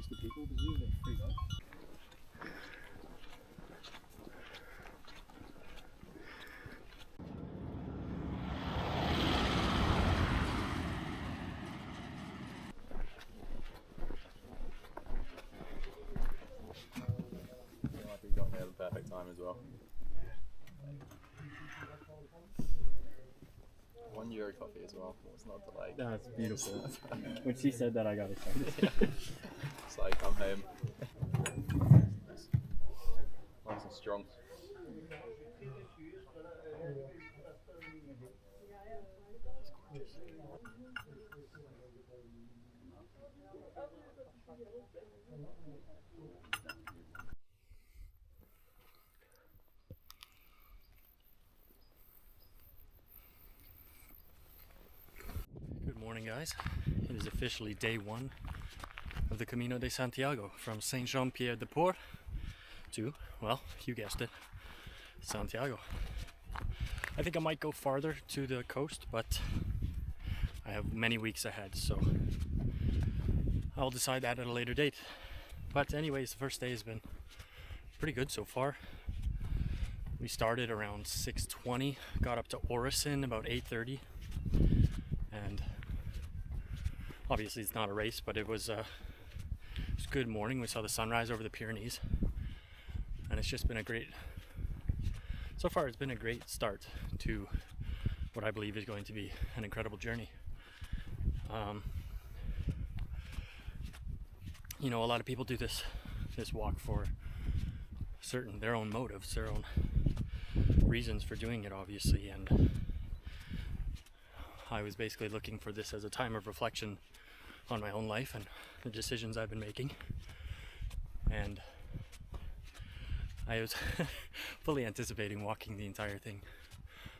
use the people because usually they're free though. We got there at the perfect time as well. €1 coffee as well. What's not to like? That's beautiful. When she said that, I got excited. It's like I'm home. Nice and strong. Good morning, guys. It is officially day one of the Camino de Santiago from Saint-Jean-Pied-de-Port to, well, you guessed it, Santiago. I think I might go farther to the coast, but I have many weeks ahead, so I'll decide that at a later date. But anyways, the first day has been pretty good so far. We started around 6:20, got up to Orison about 8:30, and obviously it's not a race, but it was a good morning. We saw the sunrise over the Pyrenees, and it's just been a great, so far it's been a great start to what I believe is going to be an incredible journey. You know, a lot of people do this walk for their own motives, their own reasons for doing it, obviously, and I was basically looking for this as a time of reflection on my own life and the decisions I've been making, and I was fully anticipating walking the entire thing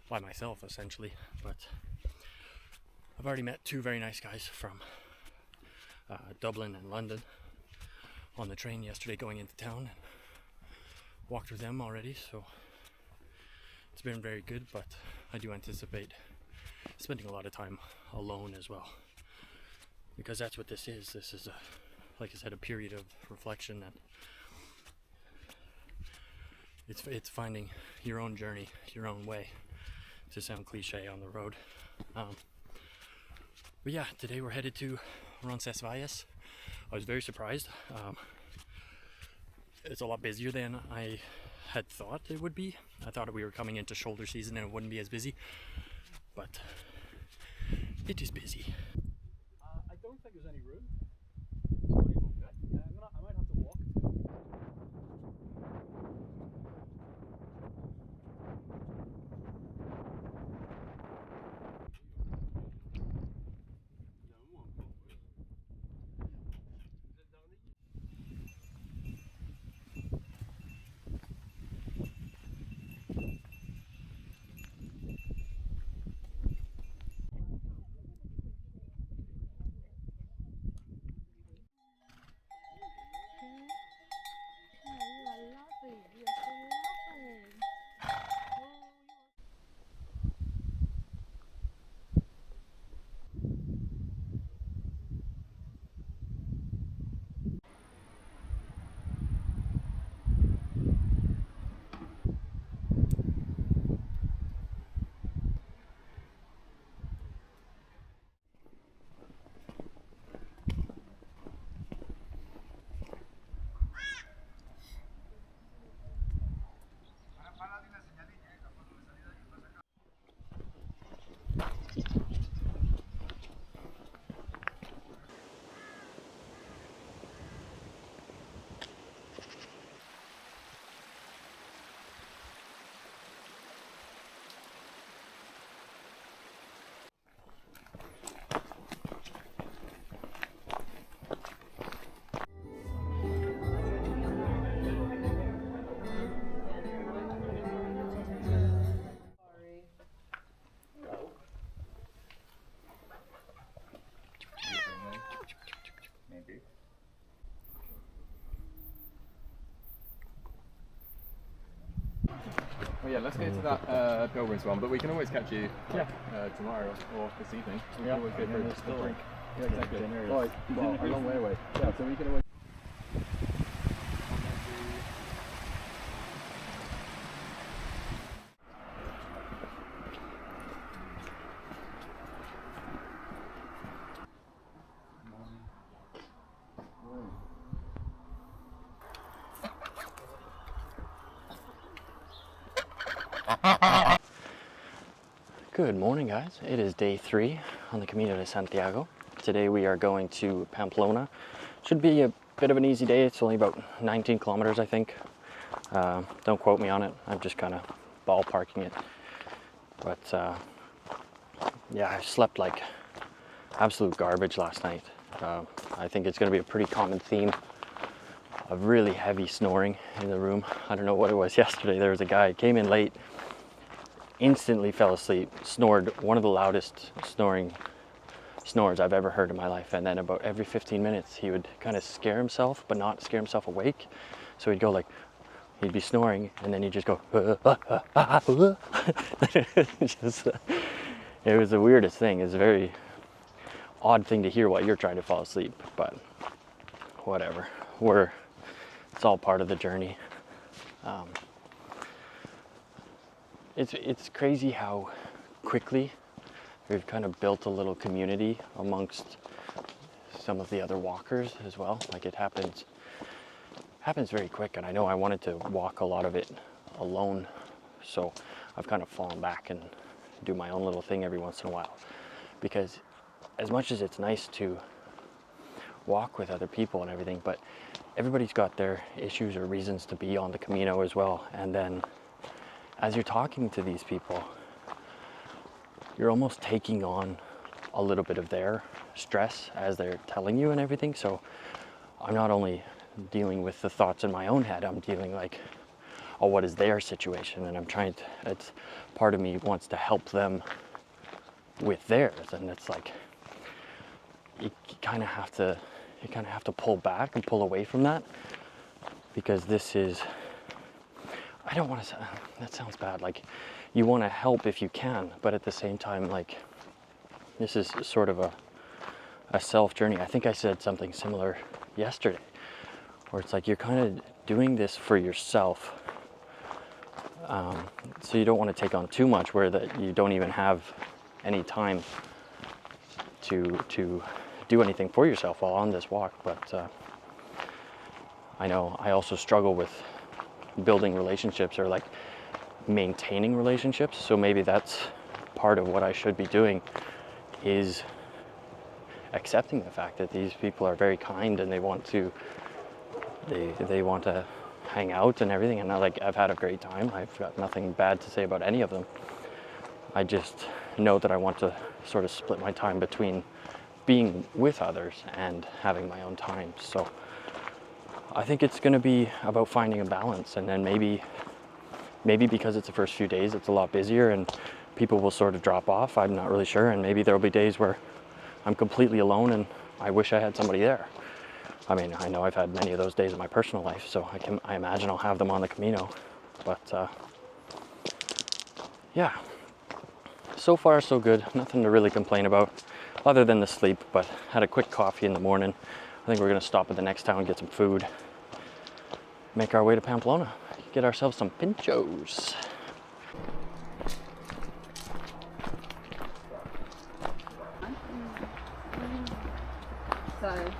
by myself, essentially, but I've already met two very nice guys from Dublin and London on the train yesterday going into town, and walked with them already, so it's been very good, but I do anticipate spending a lot of time alone as well, because that's what this is. This is, like I said, a period of reflection, and it's finding your own journey, your own way, to sound cliche on the road. But yeah, today we're headed to Roncesvalles. I was very surprised. It's a lot busier than I had thought it would be. I thought we were coming into shoulder season and it wouldn't be as busy, but it is busy. I don't think there's any room. I might have to walk. Well, yeah, let's get to that Pilgrims one, but we can always catch you tomorrow or this evening. We can always go for a drink. Yeah, exactly. Well, a long way away. Yeah, so we can always. Good morning, guys. It is day 3 on the Camino de Santiago. Today we are going to Pamplona. Should be a bit of an easy day. It's only about 19 kilometers, I think. Don't quote me on it. I'm just kind of ballparking it. But yeah, I slept like absolute garbage last night. I think it's going to be a pretty common theme of really heavy snoring in the room. I don't know what it was yesterday. There was a guy, came in late, instantly fell asleep, snored one of the loudest snores I've ever heard in my life, and then about every 15 minutes he would kind of scare himself but not scare himself awake. So he'd go like, he'd be snoring and then he'd just go just, it was the weirdest thing. It's a very odd thing to hear while you're trying to fall asleep, but whatever, it's all part of the journey. It's crazy how quickly we've kind of built a little community amongst some of the other walkers as well. Like it happens very quick, and I know I wanted to walk a lot of it alone, so I've kind of fallen back and do my own little thing every once in a while, because as much as it's nice to walk with other people and everything, but everybody's got their issues or reasons to be on the Camino as well. And then as you're talking to these people, you're almost taking on a little bit of their stress as they're telling you and everything. So I'm not only dealing with the thoughts in my own head, I'm dealing like, oh, what is their situation? And I'm trying to, it's part of me wants to help them with theirs. And it's like, you kind of have to pull back and pull away from that, because this is, I don't want to say, that sounds bad, like you want to help if you can, but at the same time, like this is sort of a self journey. I think I said something similar yesterday, where it's like you're kind of doing this for yourself, so you don't want to take on too much where that you don't even have any time to do anything for yourself while on this walk. But I know I also struggle with building relationships or like maintaining relationships, so maybe that's part of what I should be doing, is accepting the fact that these people are very kind and they want to hang out and everything, and I've had a great time. I've got nothing bad to say about any of them. I just know that I want to sort of split my time between being with others and having my own time. So I think it's going to be about finding a balance, and then maybe because it's the first few days, it's a lot busier and people will sort of drop off. I'm not really sure, and maybe there'll be days where I'm completely alone and I wish I had somebody there. I mean, I know I've had many of those days in my personal life, so I imagine I'll have them on the Camino. But yeah, so far so good. Nothing to really complain about other than the sleep, but had a quick coffee in the morning. I think we're gonna stop at the next town, get some food, make our way to Pamplona, get ourselves some pinchos. So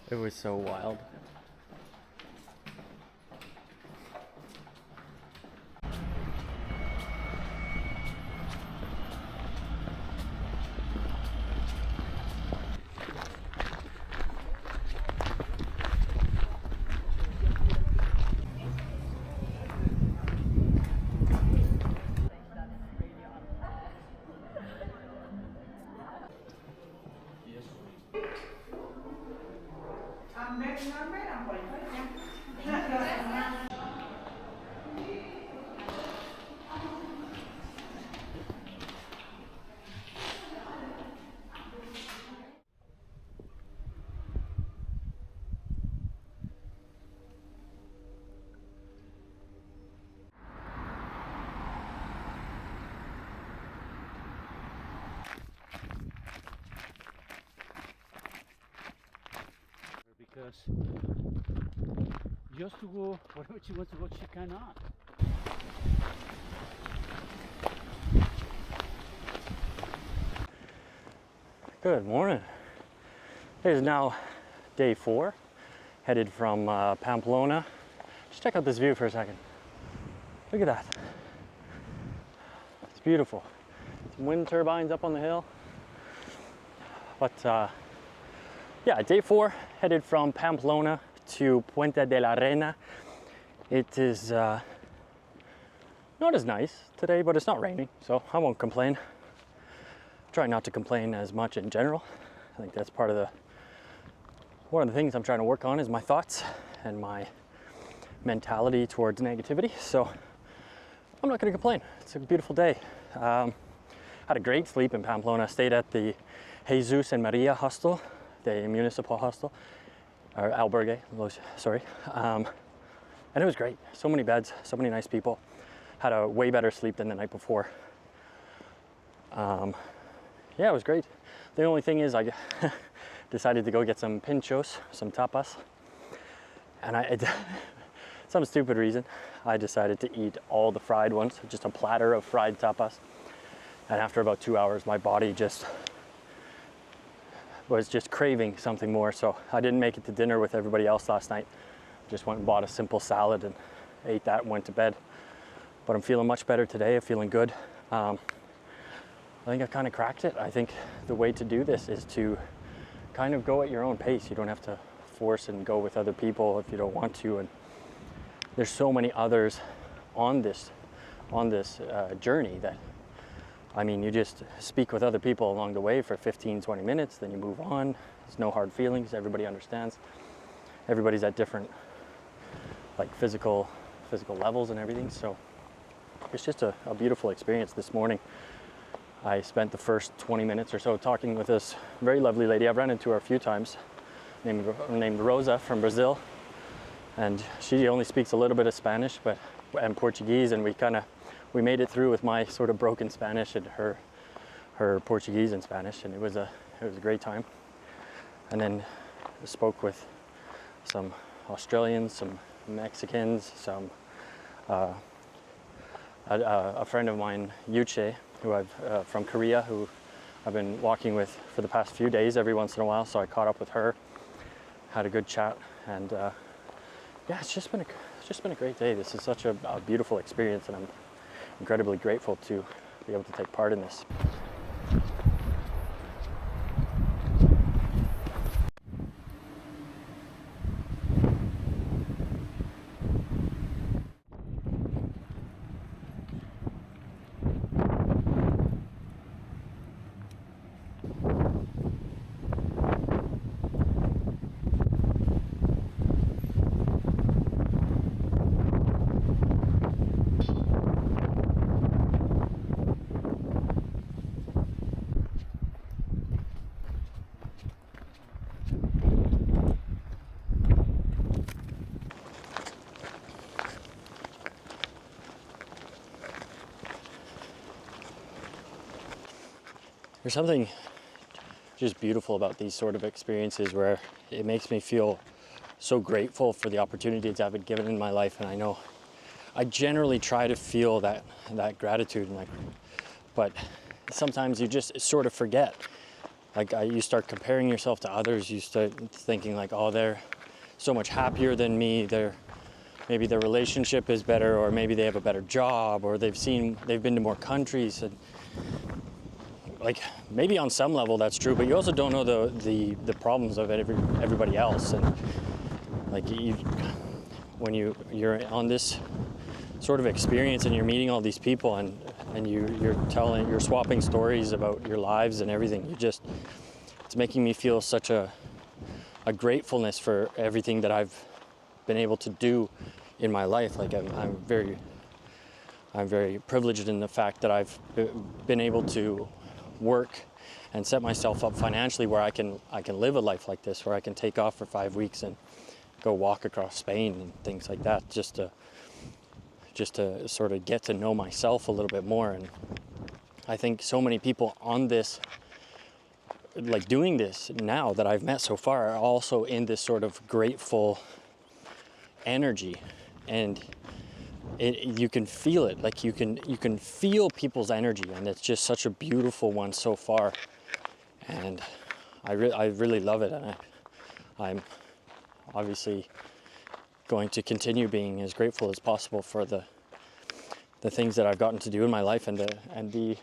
It was so wild. because just to go wherever she wants to go, she cannot. Good morning. It is now day 4, headed from Pamplona. Just check out this view for a second. Look at that. It's beautiful. Some wind turbines up on the hill. But yeah, day 4, headed from Pamplona to Puente de la Reina. It is not as nice today, but it's not raining, so I won't complain. Try not to complain as much in general. I think that's one of the things I'm trying to work on is my thoughts and my mentality towards negativity. So I'm not going to complain. It's a beautiful day. Had a great sleep in Pamplona. Stayed at the Jesus and Maria hostel, the municipal hostel, or albergue, sorry. And it was great. So many beds, so many nice people. Had a way better sleep than the night before. Yeah, it was great. The only thing is I decided to go get some pinchos, some tapas. And some stupid reason, I decided to eat all the fried ones, just a platter of fried tapas. And after about 2 hours, my body was just craving something more. So I didn't make it to dinner with everybody else last night. Just went and bought a simple salad and ate that and went to bed. But I'm feeling much better today. I'm feeling good. I think I kind of cracked it. I think the way to do this is to kind of go at your own pace. You don't have to force and go with other people if you don't want to. And there's so many others on this journey that, I mean, you just speak with other people along the way for 15, 20 minutes, then you move on. There's no hard feelings. Everybody understands. Everybody's at different like physical levels and everything. So it's just a beautiful experience this morning. I spent the first 20 minutes or so talking with this very lovely lady. I've run into her a few times, named Rosa from Brazil. And she only speaks a little bit of Spanish and Portuguese, and we made it through with my sort of broken Spanish and her Portuguese and Spanish, and it was a great time. And then I spoke with some Australians, some Mexicans, a friend of mine, Yuche, who from Korea, who I've been walking with for the past few days every once in a while. So I caught up with her, had a good chat, and yeah, it's just been a great day. This is such a beautiful experience, and I'm incredibly grateful to be able to take part in this. There's something just beautiful about these sort of experiences where it makes me feel so grateful for the opportunities I've been given in my life. And I know I generally try to feel that gratitude, but sometimes you just sort of forget. Like you start comparing yourself to others. You start thinking like, oh, they're so much happier than me. Maybe their relationship is better, or maybe they have a better job, or they've been to more countries. And like maybe on some level that's true, but you also don't know the problems of everybody else. And like when you're on this sort of experience and you're meeting all these people and you're swapping stories about your lives and everything, it's making me feel such a gratefulness for everything that I've been able to do in my life. Like I'm very privileged in the fact that I've been able to work and set myself up financially where I can live a life like this, where I can take off for 5 weeks and go walk across Spain and things like that, just to sort of get to know myself a little bit more. And I think so many people on this like doing this now that I've met so far are also in this sort of grateful energy, and you can feel it. Like you can feel people's energy, and it's just such a beautiful one so far. And I really love it, and I'm obviously going to continue being as grateful as possible for the things that I've gotten to do in my life, and the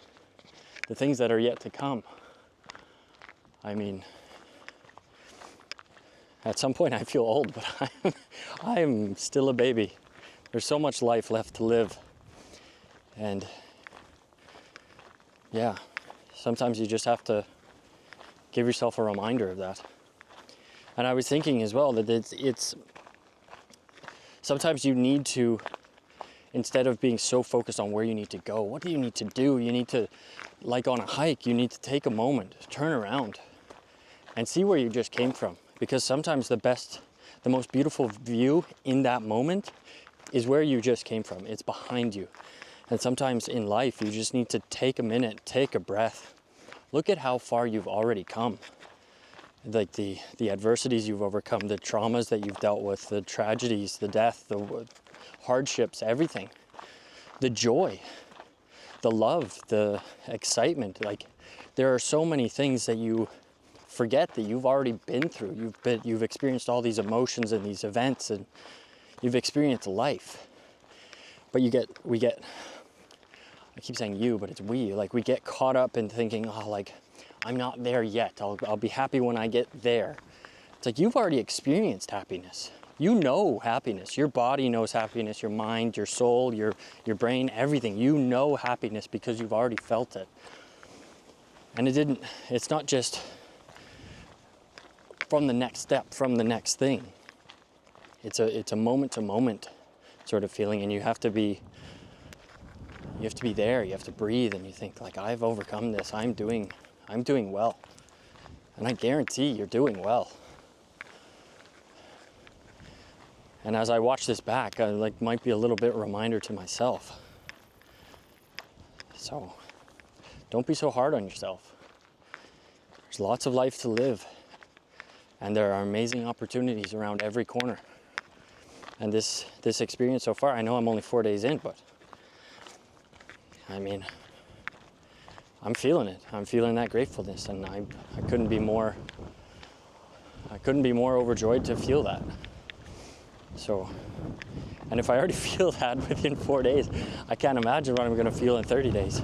things that are yet to come. I mean, at some point I feel old, but I'm still a baby. There's so much life left to live. And yeah, sometimes you just have to give yourself a reminder of that. And I was thinking as well that it's sometimes you need to, instead of being so focused on where you need to go, what do you need to do? You need to, like on a hike, you need to take a moment, turn around and see where you just came from. Because sometimes the most beautiful view in that moment is where you just came from. It's behind you. And sometimes in life, you just need to take a minute, take a breath. Look at how far you've already come. Like the adversities you've overcome, the traumas that you've dealt with, the tragedies, the death, the hardships, everything. The joy, the love, the excitement. Like, there are so many things that you forget that you've already been through. You've experienced all these emotions and these events, and you've experienced life. But we get, I keep saying you, but it's we. Like, we get caught up in thinking, oh, like, I'm not there yet. I'll be happy when I get there. It's like, you've already experienced happiness. You know happiness. Your body knows happiness. Your mind, your soul, your brain, everything. You know happiness because you've already felt it. And it's not just from the next step, from the next thing. It's a moment to moment sort of feeling, and you have to be there. You have to breathe, and you think, like, I've overcome this. I'm doing well. And I guarantee you're doing well. And as I watch this back, I might be a little bit reminder to myself. So don't be so hard on yourself. There's lots of life to live. And there are amazing opportunities around every corner. And this experience so far, I know I'm only 4 days in, but I mean, I'm feeling it. I'm feeling that gratefulness, and I couldn't be more overjoyed to feel that. So, and if I already feel that within 4 days, I can't imagine what I'm going to feel in 30 days.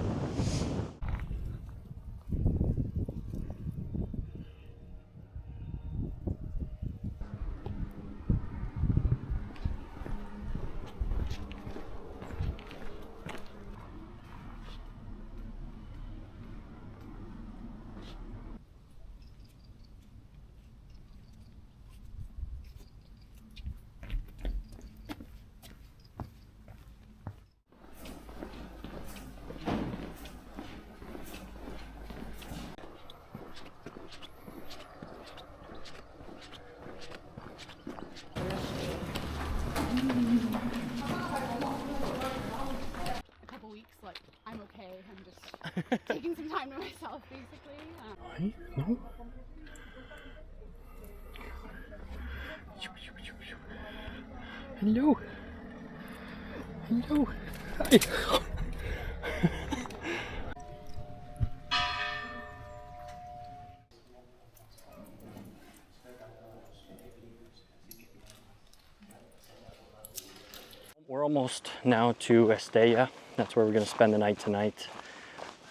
I'm okay. I'm just taking some time to myself, basically. No. Hello. Hello. Hi. We're almost now to Estella. That's where we're going to spend the night tonight.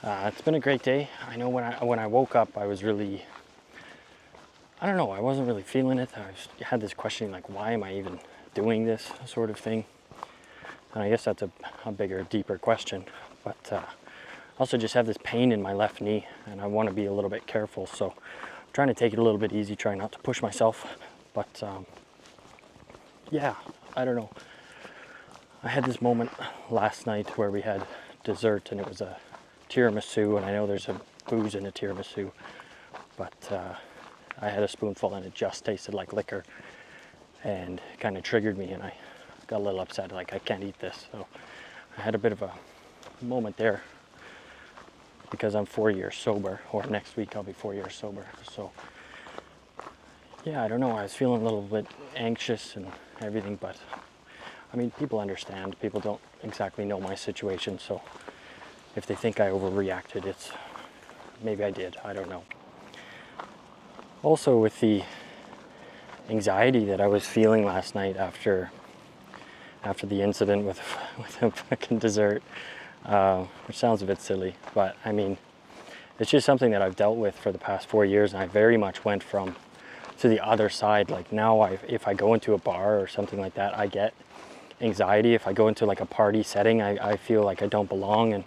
It's been a great day. I know when I woke up, I was really, I don't know, I wasn't really feeling it. I had this question, like, why am I even doing this sort of thing? And I guess that's a bigger, deeper question. But I also just have this pain in my left knee, and I want to be a little bit careful. So I'm trying to take it a little bit easy, trying not to push myself. But yeah, I don't know. I had this moment last night where we had dessert, and it was a tiramisu, and I know there's a booze in a tiramisu, but I had a spoonful and it just tasted like liquor, and it kind of triggered me, and I got a little upset, like, I can't eat this. So I had a bit of a moment there. because I'm 4 years sober, or next week I'll be 4 years sober. So yeah, I don't know, I was feeling a little bit anxious and everything, but I mean, people understand. People don't exactly know my situation, so if they think I overreacted, it's maybe I did, I don't know. Also, with the anxiety that I was feeling last night after the incident with a fucking dessert, which sounds a bit silly, but I mean, it's just something that I've dealt with for the past 4 years, and I very much went to the other side. Like now, if I go into a bar or something like that, I get anxiety. If I go into like a party setting, I feel like I don't belong and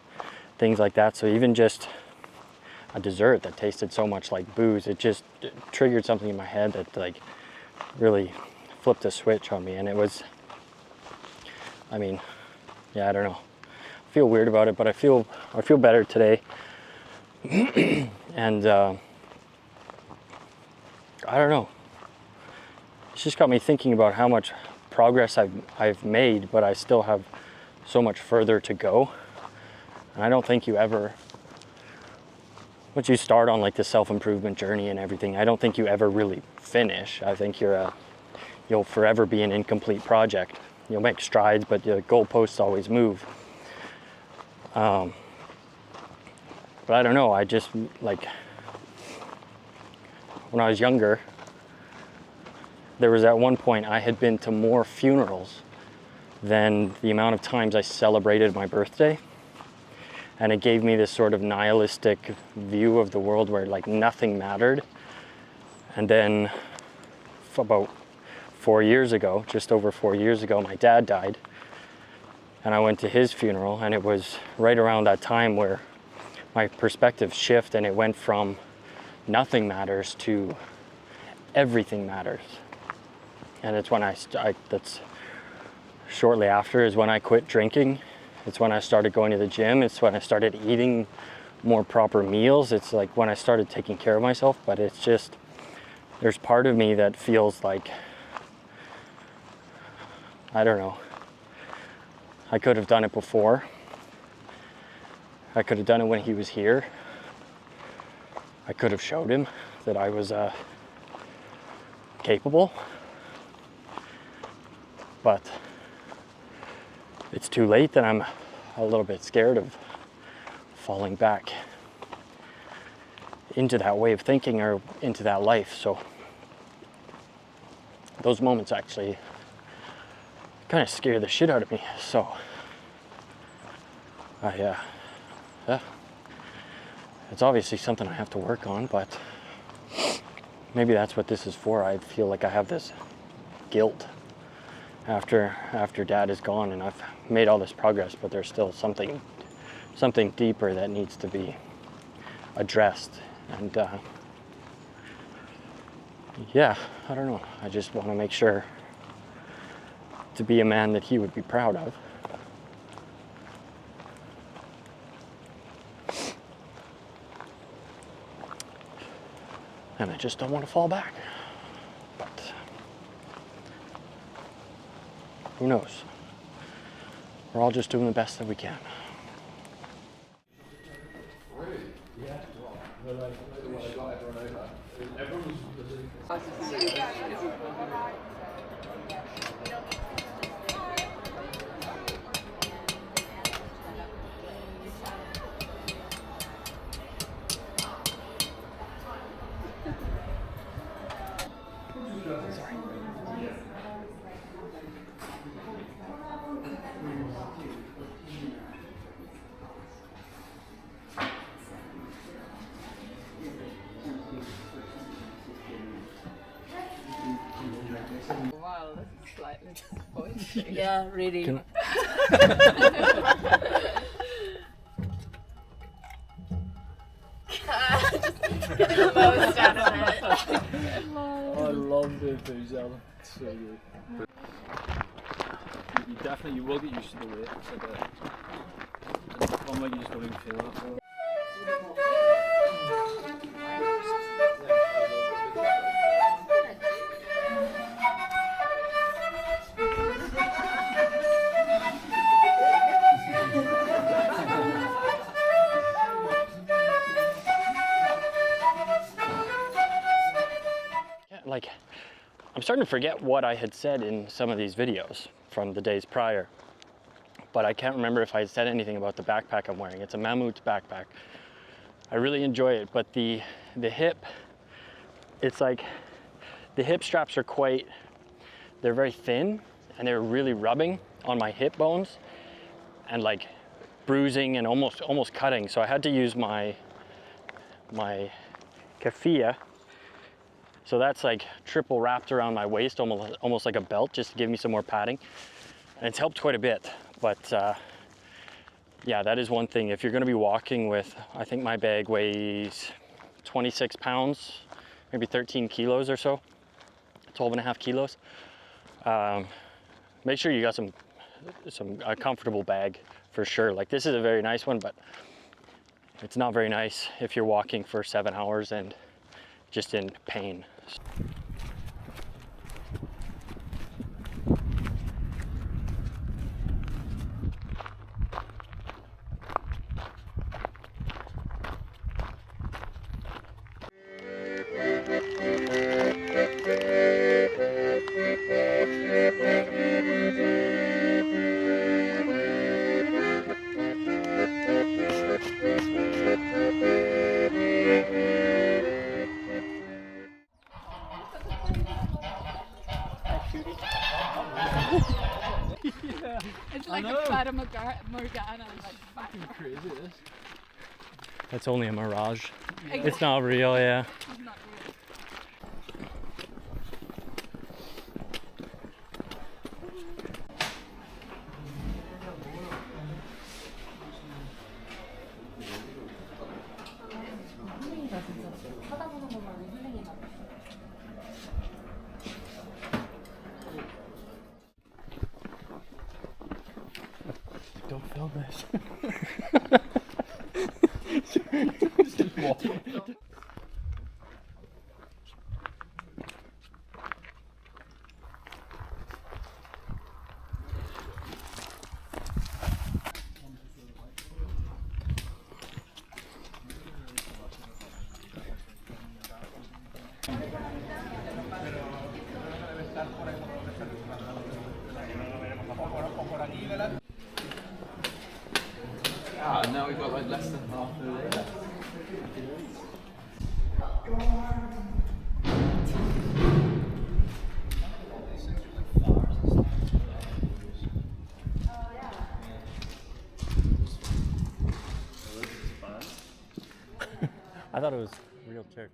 things like that. So even just a dessert that tasted so much like booze, it triggered something in my head that like really flipped a switch on me. And it was, I mean, yeah, I don't know. I feel weird about it, but I feel better today. And I don't know. It's just got me thinking about how much progress I've made, but I still have so much further to go. And I don't think once you start on like the self-improvement journey and everything, I don't think you ever really finish. I think you'll forever be an incomplete project. You'll make strides, but the goalposts always move. But I don't know, I just like, when I was younger, there was at one point I had been to more funerals than the amount of times I celebrated my birthday. And it gave me this sort of nihilistic view of the world where like nothing mattered. And then about 4 years ago, just over 4 years ago, my dad died. And I went to his funeral, and it was right around that time where my perspective shifted, and it went from nothing matters to everything matters. And it's when that's shortly after is when I quit drinking. It's when I started going to the gym. It's when I started eating more proper meals. It's like when I started taking care of myself. But it's just, there's part of me that feels like, I don't know, I could have done it before. I could have done it when he was here. I could have showed him that I was capable. But it's too late, and I'm a little bit scared of falling back into that way of thinking or into that life. So those moments actually kind of scare the shit out of me. So yeah, it's obviously something I have to work on, but maybe that's what this is for. I feel like I have this guilt after Dad is gone, and I've made all this progress, but there's still something deeper that needs to be addressed. And yeah, I don't know, I just want to make sure to be a man that he would be proud of. And I just don't want to fall back. But who knows? We're all just doing the best that we can. Wow, this is slightly disappointing. Yeah, really. Can Get the most out of it. I love the enthusiasm. It's so good. You will get used to the weight. It's like a, like you just don't even feel that for it. like, I'm starting to forget what I had said in some of these videos from the days prior, but I can't remember if I had said anything about the backpack I'm wearing. It's a Mammoth backpack. I really enjoy it, but the hip, it's like the hip straps are they're very thin, and they're really rubbing on my hip bones and like bruising and almost cutting. So I had to use my keffiyeh. So that's like triple wrapped around my waist, almost like a belt, just to give me some more padding. And it's helped quite a bit. But yeah, that is one thing. If you're gonna be walking with, I think my bag weighs 26 pounds, maybe 13 kilos or so, 12 and a half kilos. Make sure you got a comfortable bag for sure. Like, this is a very nice one, but it's not very nice if you're walking for 7 hours and just in pain. It's like a Fata Morgana, like Fucking crazy, this. That's only a mirage. It's not real, yeah. It's not real. Don't film this. And now we've got like less than half the day left. I thought it was real church.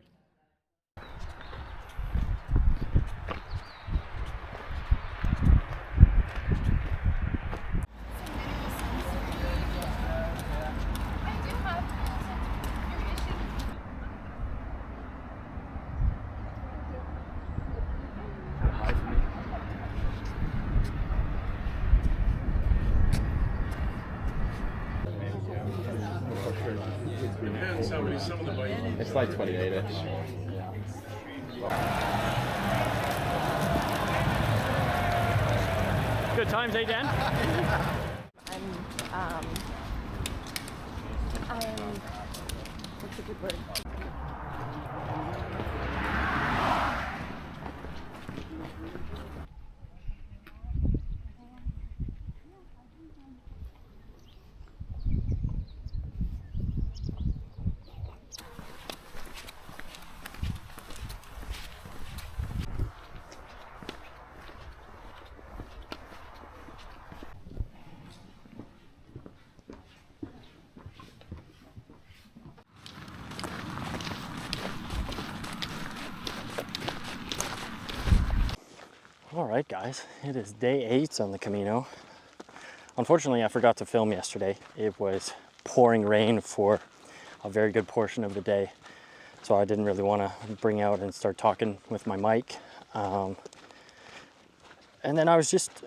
It's like 28-ish. Good times, eh, Dan? What's a good word? All right, guys, it is day 8 on the Camino. Unfortunately, I forgot to film yesterday. It was pouring rain for a very good portion of the day, so I didn't really want to bring out and start talking with my mic. And then I was just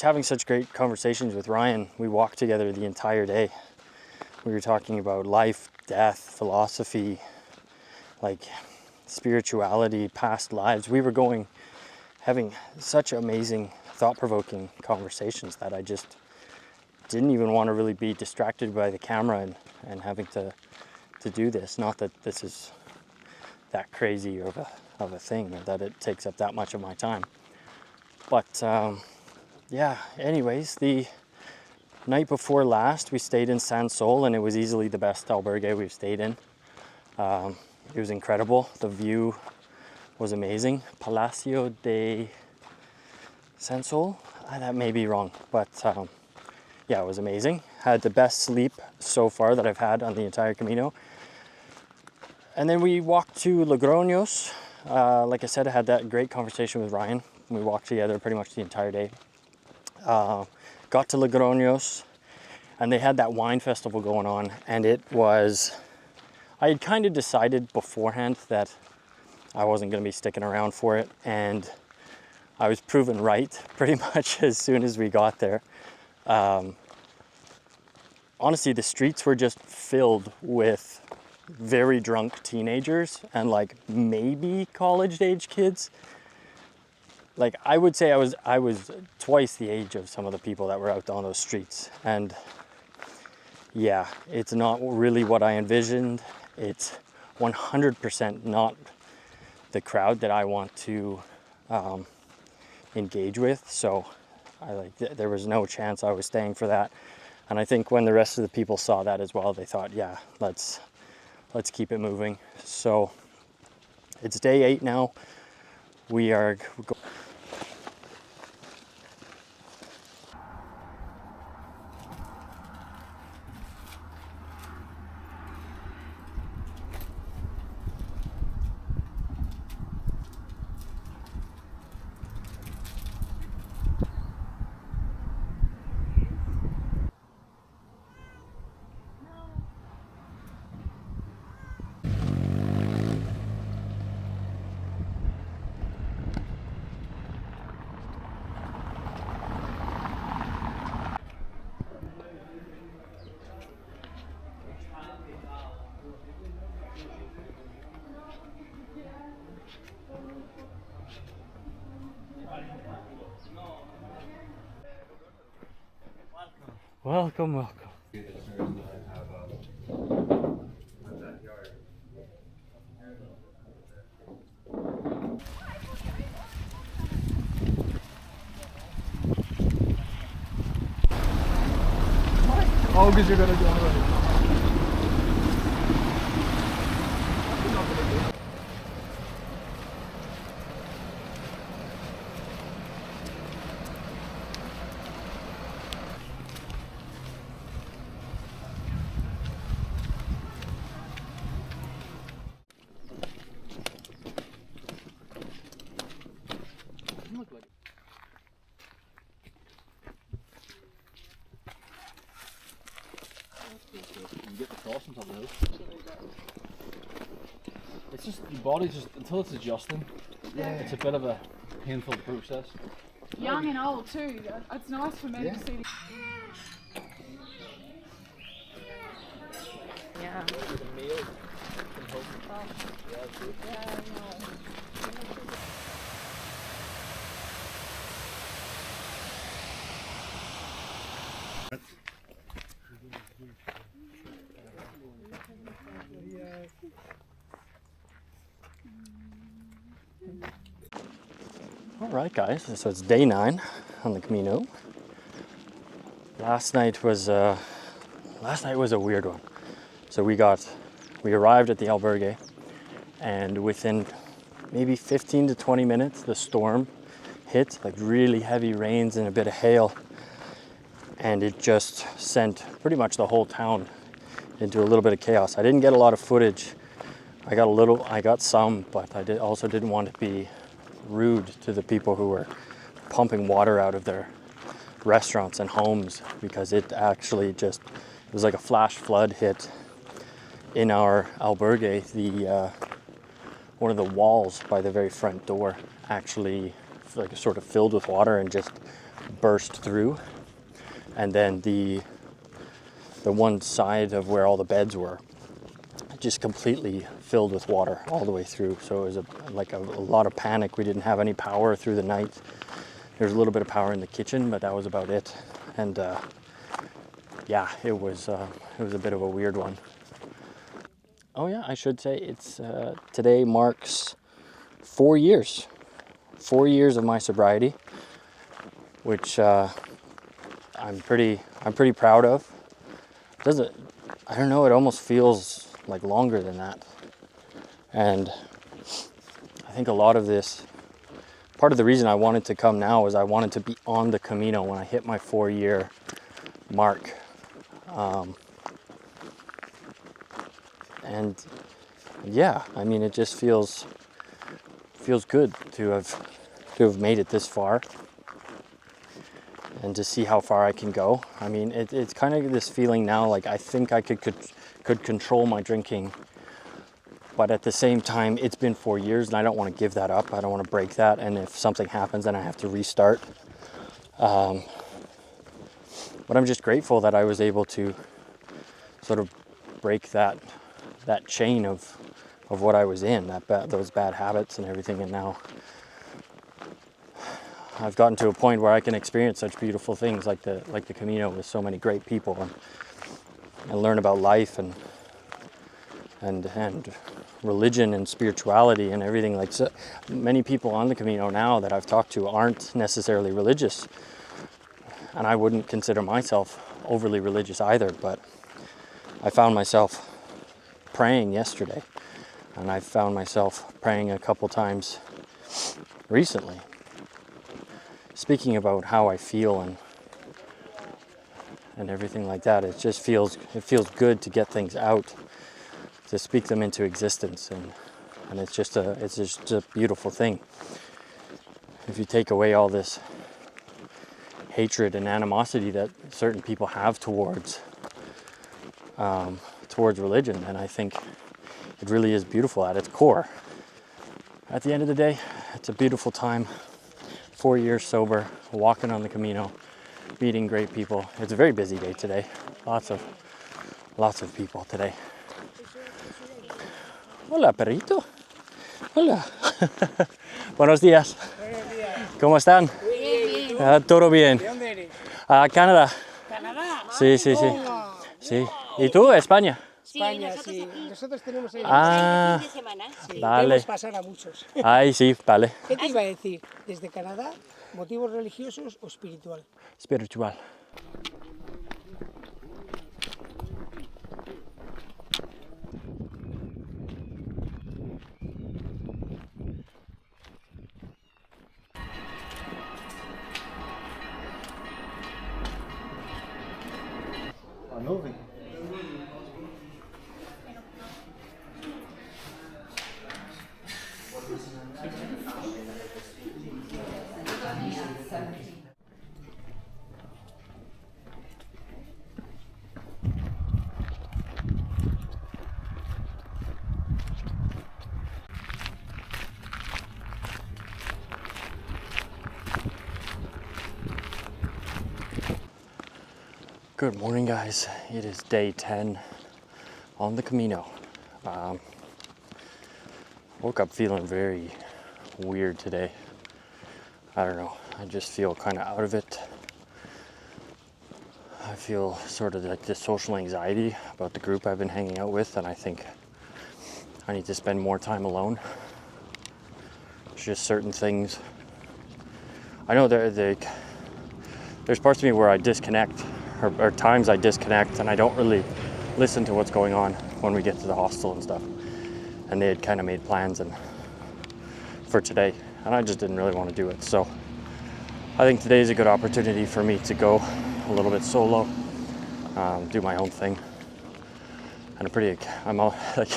having such great conversations with Ryan. We walked together the entire day. We were talking about life, death, philosophy, like spirituality, past lives. We were having such amazing, thought-provoking conversations that I just didn't even want to really be distracted by the camera and having to do this. Not that this is that crazy of a thing, or that it takes up that much of my time. But yeah, anyways, the night before last we stayed in San Sol, and it was easily the best albergue we've stayed in. It was incredible. The view was amazing. Palacio de San Sol? That may be wrong, but yeah, it was amazing. Had the best sleep so far that I've had on the entire Camino. And then we walked to Logroños. Like I said, I had that great conversation with Ryan. We walked together pretty much the entire day. Got to Logroños, and they had that wine festival going on, and it was, I had kind of decided beforehand that I wasn't going to be sticking around for it, and I was proven right pretty much as soon as we got there. Honestly, the streets were just filled with very drunk teenagers and like maybe college age kids. Like I would say I was twice the age of some of the people that were out on those streets. And yeah, it's not really what I envisioned. It's 100% not the crowd that I want to engage with. So there was no chance I was staying for that. And I think when the rest of the people saw that as well, they thought, yeah, let's keep it moving. So it's day 8 now. We are welcome. Oh, because you're gonna do it. You get the crossings on those. It's just your body just until it's adjusting. Yeah. It's a bit of a painful process. Young and old too. It's nice for me to see. Yeah. All right, guys. So it's day 9 on the Camino. Last night was a weird one. So we arrived at the albergue, and within maybe 15 to 20 minutes, the storm hit, like really heavy rains and a bit of hail, and it just sent pretty much the whole town into a little bit of chaos. I didn't get a lot of footage. I got some, but I also didn't want to be rude to the people who were pumping water out of their restaurants and homes, because it was like a flash flood hit in our albergue. One of the walls by the very front door actually like sort of filled with water and just burst through, and then the one side of where all the beds were just completely filled with water all the way through. So it was a lot of panic. We didn't have any power through the night. There was a little bit of power in the kitchen, but that was about it. And yeah, it was a bit of a weird one. Oh yeah, I should say it's today marks 4 years. 4 years of my sobriety, which I'm pretty proud of. I don't know, it almost feels like longer than that. And I think a lot of this, part of the reason I wanted to come now is I wanted to be on the Camino when I hit my 4-year mark. And yeah, I mean, it just feels good to have made it this far and to see how far I can go. I mean, it's kind of this feeling now, like I think I could control my drinking, but at the same time, it's been 4 years and I don't want to give that up. I don't want to break that, and if something happens, then I have to restart. But I'm just grateful that I was able to sort of break that chain of what I was in, those bad habits and everything, and now I've gotten to a point where I can experience such beautiful things like the Camino with so many great people, and learn about life and religion and spirituality and everything. Like, so many people on the Camino now that I've talked to aren't necessarily religious, and I wouldn't consider myself overly religious either, but I found myself praying yesterday, and I found myself praying a couple times recently, speaking about how I feel and everything like that. It feels good to get things out, to speak them into existence, and it's just a beautiful thing. If you take away all this hatred and animosity that certain people have towards religion, then I think it really is beautiful at its core. At the end of the day, it's a beautiful time. 4 years sober, walking on the Camino, meeting great people. It's a very busy day today. Lots of people today. Hola, perrito. Hola. Buenos días. ¿Cómo están? Todo bien. ¿De dónde eres? Canadá. ¿Canadá? Sí. Sí. ¿Y tú, España? España, sí. Nosotros tenemos ahí. Fin de semana. Sí, vale. vemos pasar a muchos. Ay, sí, vale. ¿Qué te iba a decir? Desde Canadá, ¿motivos religiosos o espiritual? Spiritual. Good morning, guys. It is day 10 on the Camino. Woke up feeling very weird today. I don't know. I just feel kind of out of it. I feel sort of like this social anxiety about the group I've been hanging out with, and I think I need to spend more time alone. It's just certain things. I know there's parts of me where I disconnect, or times I disconnect, and I don't really listen to what's going on when we get to the hostel and stuff. And they had kind of made plans for today, and I just didn't really want to do it. So I think today is a good opportunity for me to go a little bit solo, do my own thing. And I'm all, like,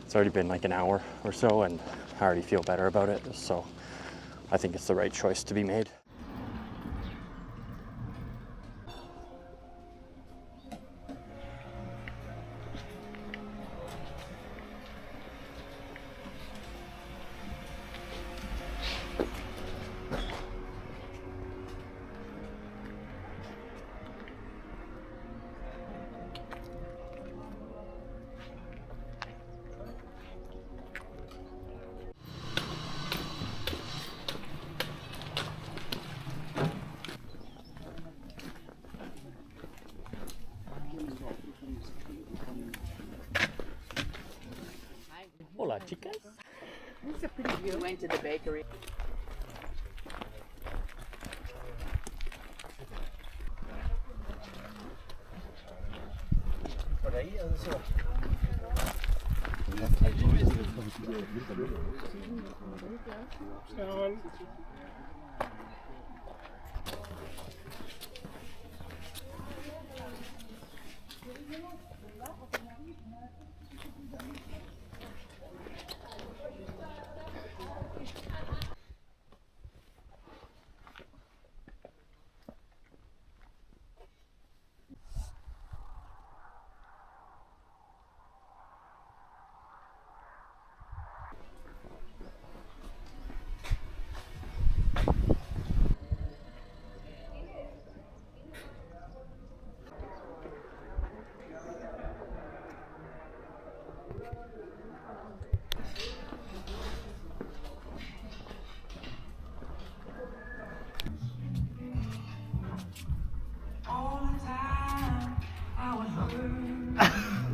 it's already been like an hour or so, and I already feel better about it. So I think it's the right choice to be made. It's a pretty view. We went to the bakery. Por ahí, eso.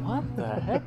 What the heck?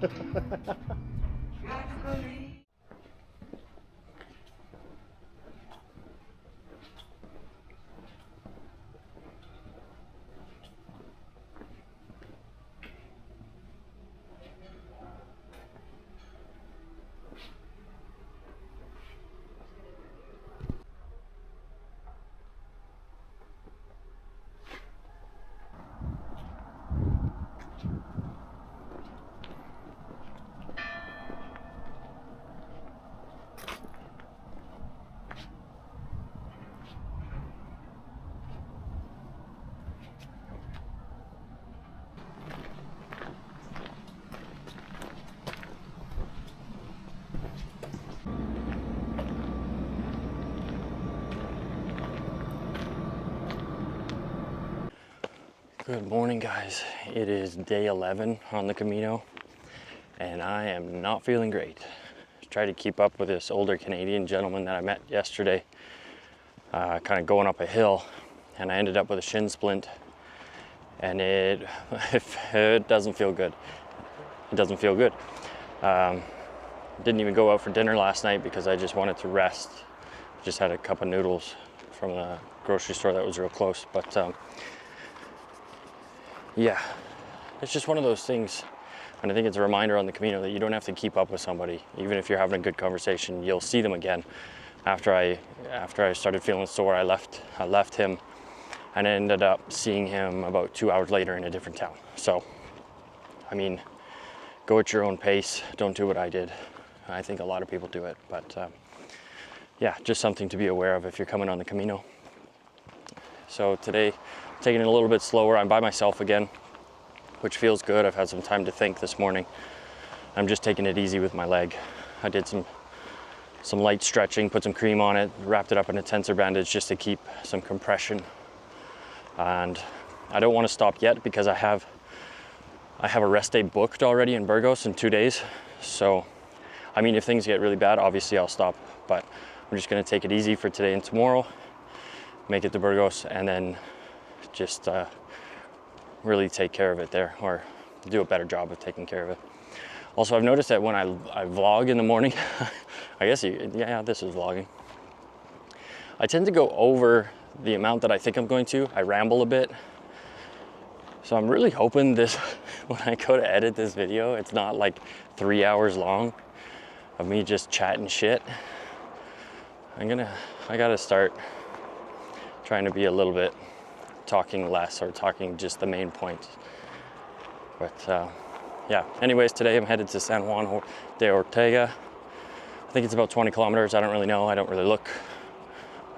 Good morning, guys. It is day 11 on the Camino, and I am not feeling great. Tried to keep up with this older Canadian gentleman that I met yesterday, kind of going up a hill, and I ended up with a shin splint, and it doesn't feel good. It doesn't feel good. Didn't even go out for dinner last night because I just wanted to rest. Just had a cup of noodles from the grocery store that was real close, but yeah, it's just one of those things, and I think it's a reminder on the Camino that you don't have to keep up with somebody. Even if you're having a good conversation, you'll see them again. After I started feeling sore, I left him, and I ended up seeing him about 2 hours later in a different town. So, I mean, go at your own pace. Don't do what I did. I think a lot of people do it, but yeah, just something to be aware of if you're coming on the Camino. So today, taking it a little bit slower. I'm by myself again, which feels good. I've had some time to think this morning. I'm just taking it easy with my leg. I did some light stretching, put some cream on it, wrapped it up in a tensor bandage just to keep some compression. And I don't want to stop yet because I have a rest day booked already in Burgos in 2 days. So, I mean, if things get really bad, obviously I'll stop, but I'm just going to take it easy for today and tomorrow, make it to Burgos, and then just really take care of it there, or do a better job of taking care of it. Also, I've noticed that when I vlog in the morning, I guess yeah, this is vlogging. I tend to go over the amount that I think I'm going to. I ramble a bit. So I'm really hoping this, when I go to edit this video, it's not like 3 hours long of me just chatting shit. I gotta start trying to be a little bit talking less, or talking just the main points. But yeah, anyways, today I'm headed to San Juan de Ortega. I think it's about 20 kilometers. I don't really know. I don't really look.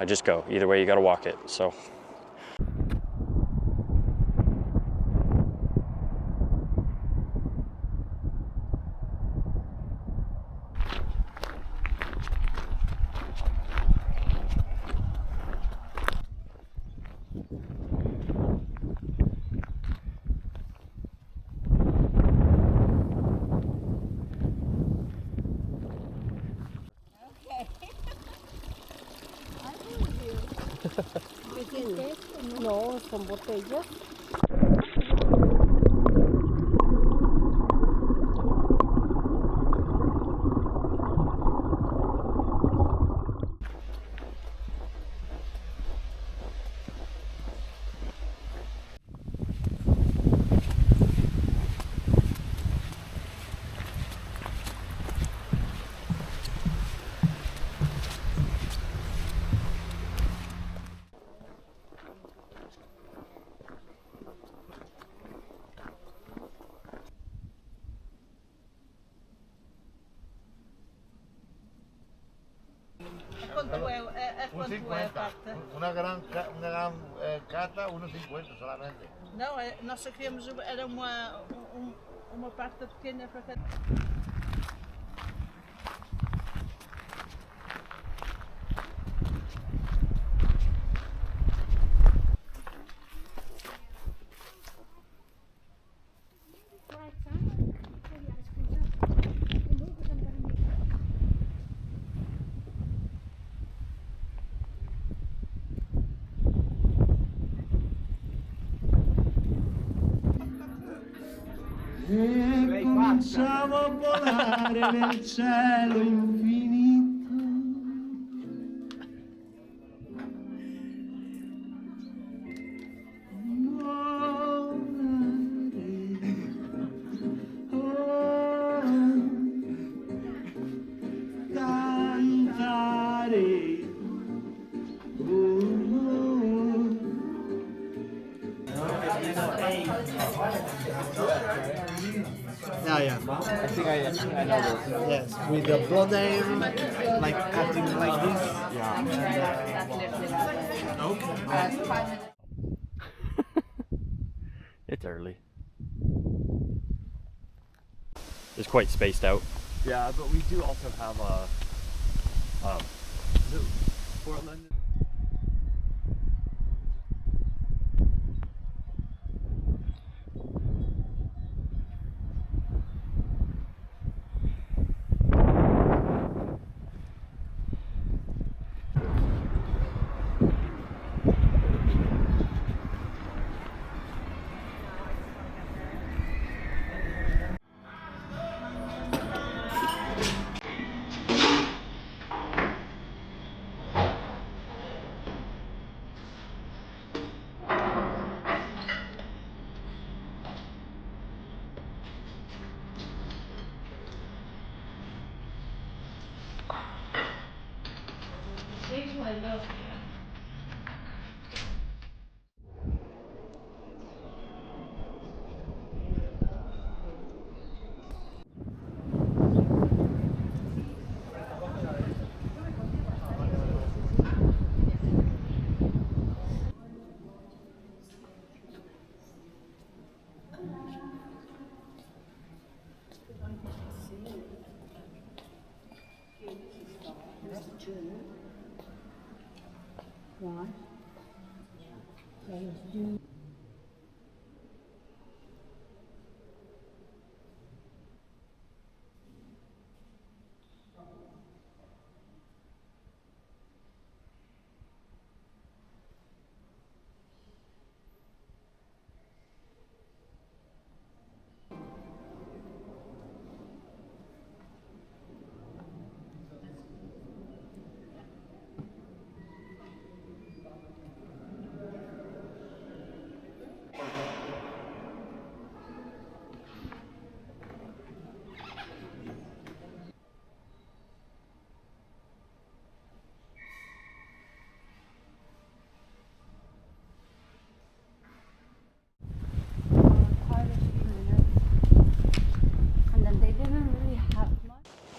I just go. Either way, you gotta walk it. So. No, son botellas. 1,50. Una gran cata, 1,50 solamente. Não, nós só queríamos, era uma parte pequena para cada. E cominciamo a volare nel cielo infinito. Cantare. Yeah. I think I know this. Yes, with the blood aim, like acting like this. It's early. It's quite spaced out. Yeah, but we do also have a Portland.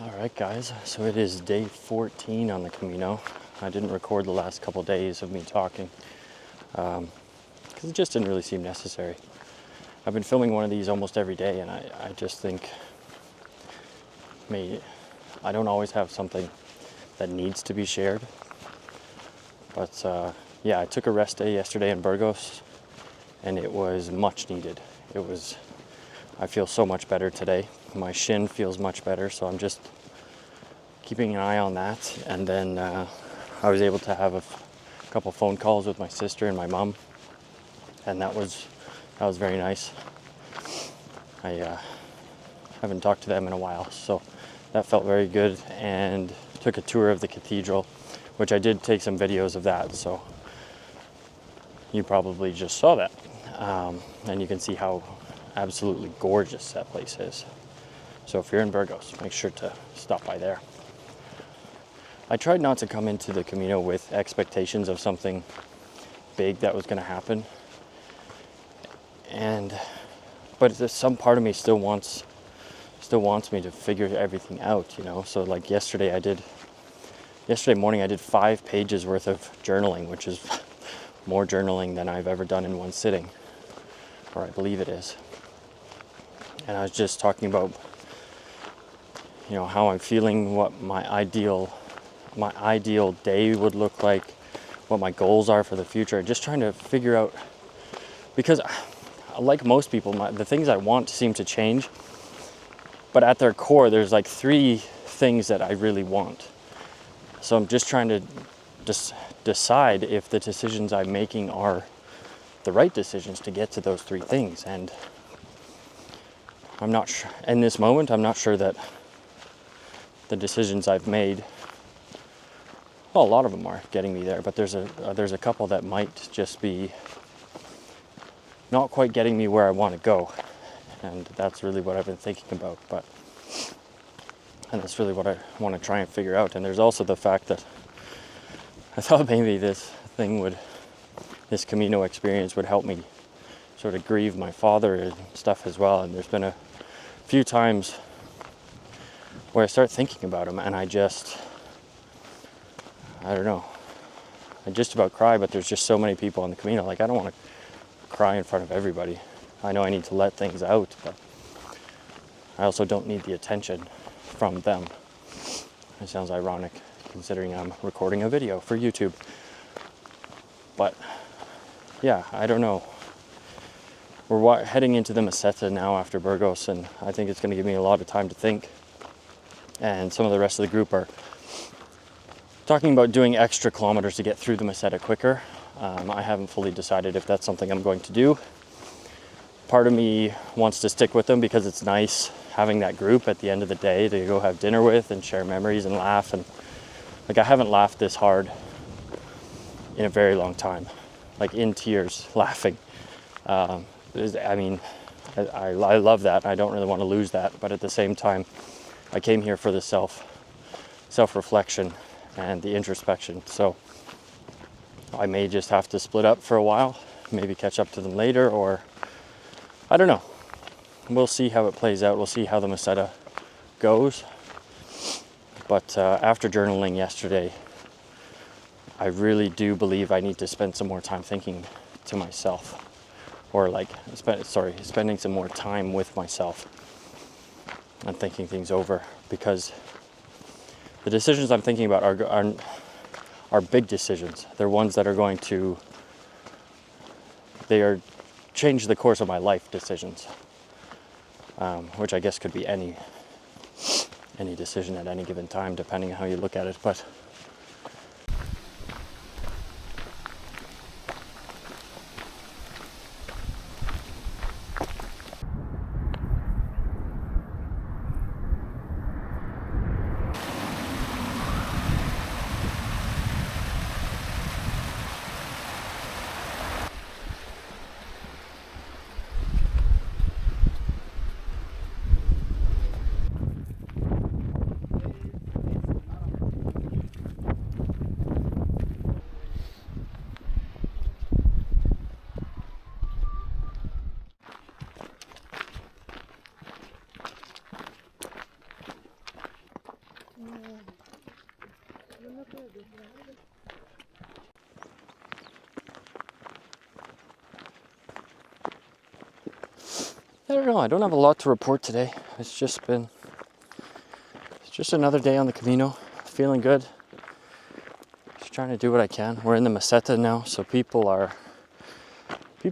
Alright guys, so it is day 14 on the Camino. I didn't record the last couple days of me talking because it just didn't really seem necessary. I've been filming one of these almost every day, and I just think I don't always have something that needs to be shared. But yeah, I took a rest day yesterday in Burgos, and it was much needed. I feel so much better today. My shin feels much better, so I'm just keeping an eye on that. And then I was able to have a couple phone calls with my sister and my mom, and that was very nice. I haven't talked to them in a while, so that felt very good. And took a tour of the cathedral, which I did take some videos of that, so you probably just saw that. And you can see how absolutely gorgeous that place is. So if you're in Burgos, make sure to stop by there. I tried not to come into the Camino with expectations of something big that was going to happen, but some part of me still wants me to figure everything out, you know. So like yesterday I did yesterday morning I did 5 pages worth of journaling, which is more journaling than I've ever done in one sitting, or I believe it is. And I was just talking about, you know, how I'm feeling, what my ideal day would look like, what my goals are for the future, just trying to figure out, because like most people, the things I want seem to change, but at their core there's like 3 things that I really want. So I'm just trying to decide if the decisions I'm making are the right decisions to get to those 3 things. And I'm not sure, in this moment, I'm not sure that the decisions I've made, well, a lot of them are getting me there, but there's a couple that might just be not quite getting me where I want to go. And that's really what I've been thinking about. And that's really what I want to try and figure out. And there's also the fact that I thought maybe this Camino experience would help me sort of grieve my father and stuff as well. And there's been a few times where I start thinking about him and I don't know, I just about cry, but there's just so many people on the Camino. Like, I don't want to cry in front of everybody. I know I need to let things out, but I also don't need the attention from them. It sounds ironic considering I'm recording a video for YouTube. But yeah, I don't know. We're heading into the meseta now after Burgos, and I think it's going to give me a lot of time to think. And some of the rest of the group are talking about doing extra kilometers to get through the meseta quicker. I haven't fully decided if that's something I'm going to do. Part of me wants to stick with them because it's nice having that group at the end of the day to go have dinner with and share memories and laugh. And like, I haven't laughed this hard in a very long time, like in tears laughing. I mean, I love that. I don't really want to lose that, but at the same time, I came here for the self-reflection and the introspection. So I may just have to split up for a while, maybe catch up to them later, or I don't know. We'll see how it plays out. We'll see how the meseta goes. But after journaling yesterday, I really do believe I need to spend some more time thinking to myself, or like, spending some more time with myself and thinking things over, because the decisions I'm thinking about are big decisions. They're ones that are going to, change the course of my life decisions, which I guess could be any decision at any given time, depending on how you look at it. But I don't know. I don't have a lot to report today. It's just another day on the Camino. Feeling good. Just trying to do what I can. We're in the meseta now, so people are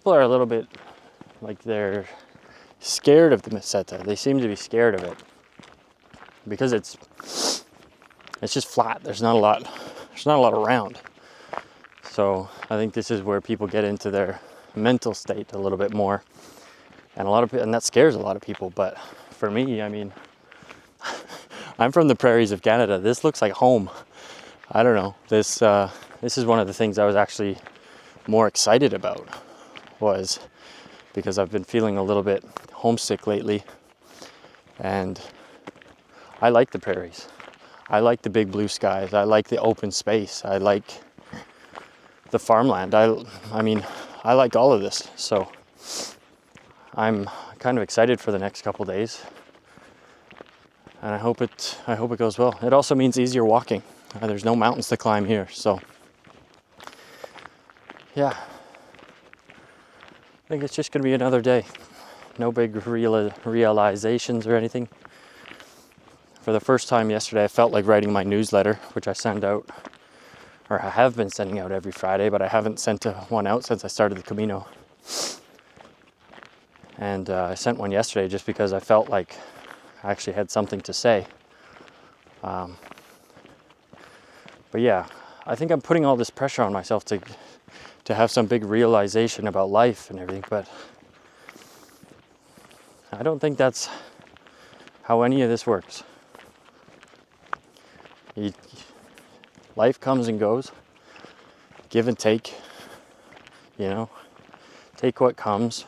a little bit like they're scared of the meseta. They seem to be scared of it because it's just flat. There's not a lot around. So I think this is where people get into their mental state a little bit more. And that scares a lot of people. But for me, I mean, I'm from the prairies of Canada. This looks like home. I don't know. This is one of the things I was actually more excited about, was because I've been feeling a little bit homesick lately. And I like the prairies. I like the big blue skies. I like the open space. I like the farmland. I mean, I like all of this. So I'm kind of excited for the next couple days, and I hope it goes well. It also means easier walking. There's no mountains to climb here, so yeah, I think it's just gonna be another day. No big realizations or anything. For the first time yesterday, I felt like writing my newsletter, which I send out, or I have been sending out every Friday, but I haven't sent one out since I started the Camino. And I sent one yesterday just because I felt like I actually had something to say. But yeah, I think I'm putting all this pressure on myself to have some big realization about life and everything, but I don't think that's how any of this works. Life comes and goes, give and take, you know, take what comes.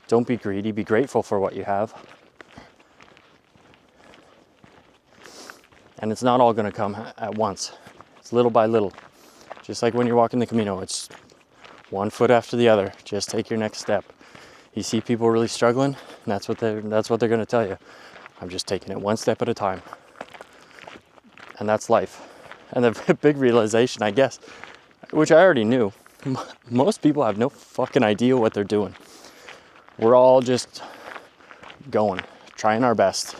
Don't be greedy, be grateful for what you have. And it's not all gonna come at once. It's little by little. Just like when you're walking the Camino, it's one foot after the other. Just take your next step. You see people really struggling, and that's what they're gonna tell you. I'm just taking it one step at a time. And that's life. And the big realization, I guess, which I already knew, most people have no fucking idea what they're doing. We're all just going, trying our best,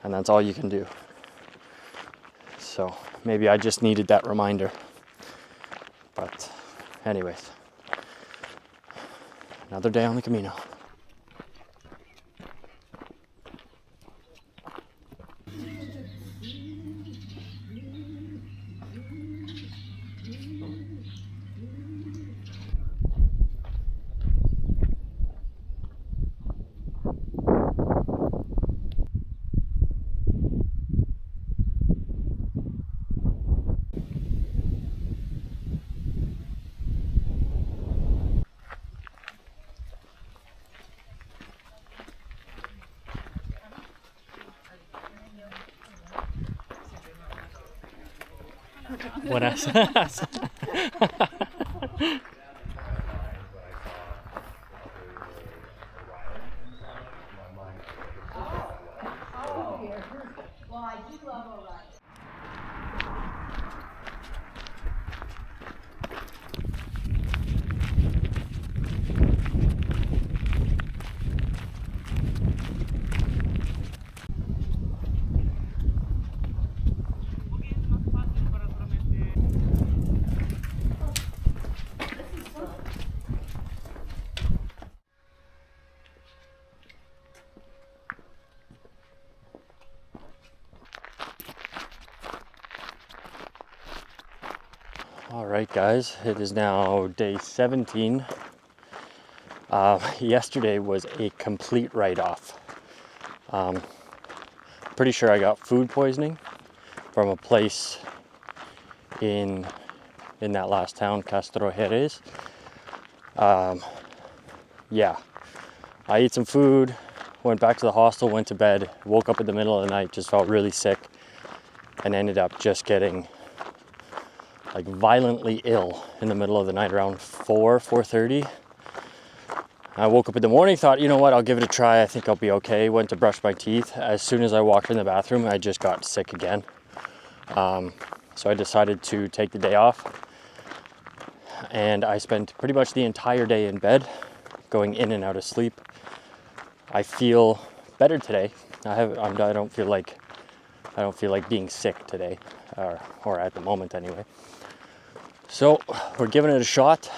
and that's all you can do. So maybe I just needed that reminder. But anyways, another day on the Camino. Buenas. All right, guys, it is now day 17. Yesterday was a complete write-off. Pretty sure I got food poisoning from a place in that last town, Castro Jerez. Yeah, I ate some food, went back to the hostel, went to bed, woke up in the middle of the night, just felt really sick, and ended up just getting like violently ill in the middle of the night around 4:30. I woke up in the morning, thought, you know what, I'll give it a try. I think I'll be okay. Went to brush my teeth. As soon as I walked in the bathroom, I just got sick again. So I decided to take the day off. And I spent pretty much the entire day in bed, going in and out of sleep. I feel better today. I don't feel like being sick today, or at the moment anyway. So we're giving it a shot.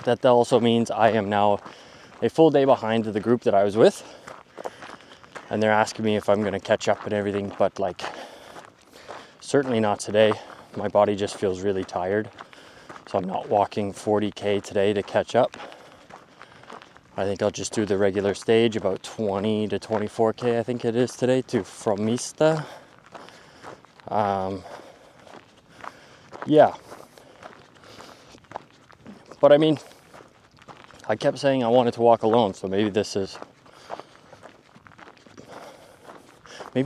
That also means I am now a full day behind the group that I was with. And they're asking me if I'm going to catch up and everything, but like, certainly not today. My body just feels really tired. So I'm not walking 40K today to catch up. I think I'll just do the regular stage, about 20 to 24K I think it is today, to Fromista. Yeah. But I mean, I kept saying I wanted to walk alone, so maybe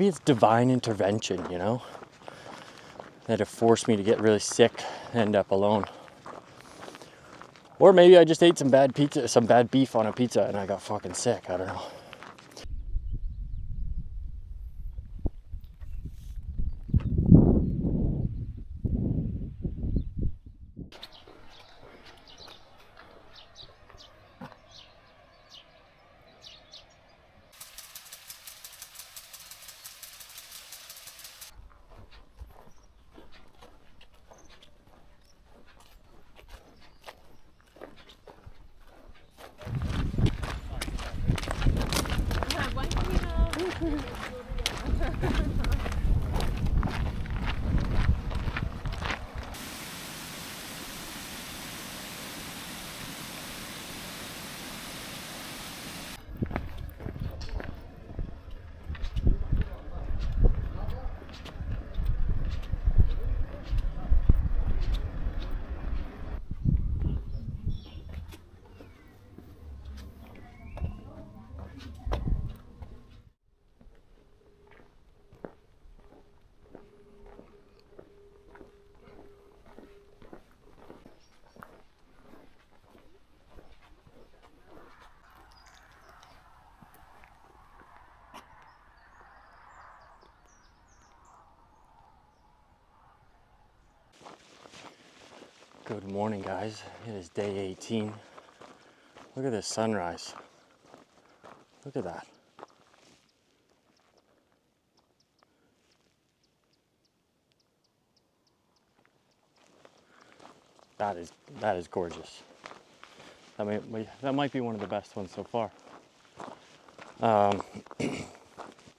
it's divine intervention, you know? That it forced me to get really sick, end up alone. Or maybe I just ate some bad beef on a pizza and I got fucking sick, I don't know. Good morning, guys. It is day 18. Look at this sunrise. Look at that. That is gorgeous. That might be one of the best ones so far.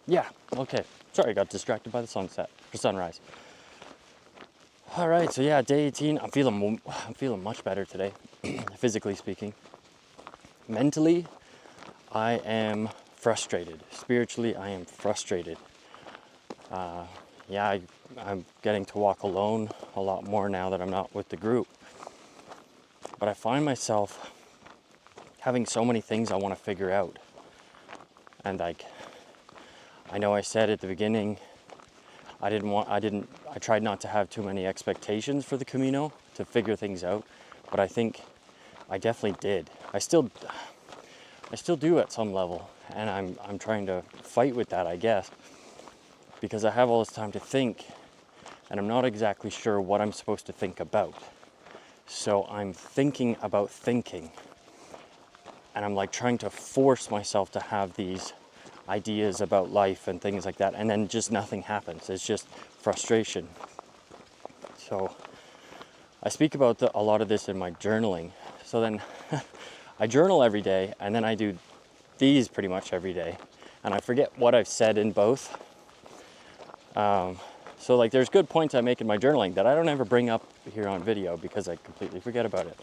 Yeah, okay. Sorry, I got distracted by the sunrise. All right, so yeah, day 18. I'm feeling much better today, physically speaking. Mentally, I am frustrated. Spiritually, I am frustrated. Yeah, I'm getting to walk alone a lot more now that I'm not with the group. But I find myself having so many things I want to figure out. And like, I know I said at the beginning, I tried not to have too many expectations for the Camino to figure things out, but I think I definitely did. I still do at some level, and I'm trying to fight with that, I guess, because I have all this time to think, and I'm not exactly sure what I'm supposed to think about. So I'm thinking about thinking, and I'm like trying to force myself to have these ideas about life and things like that, and then just nothing happens. It's just frustration. So I speak about a lot of this in my journaling. So then I journal every day, and then I do these pretty much every day, and I forget what I've said in both. So like there's good points I make in my journaling that I don't ever bring up here on video because I completely forget about it,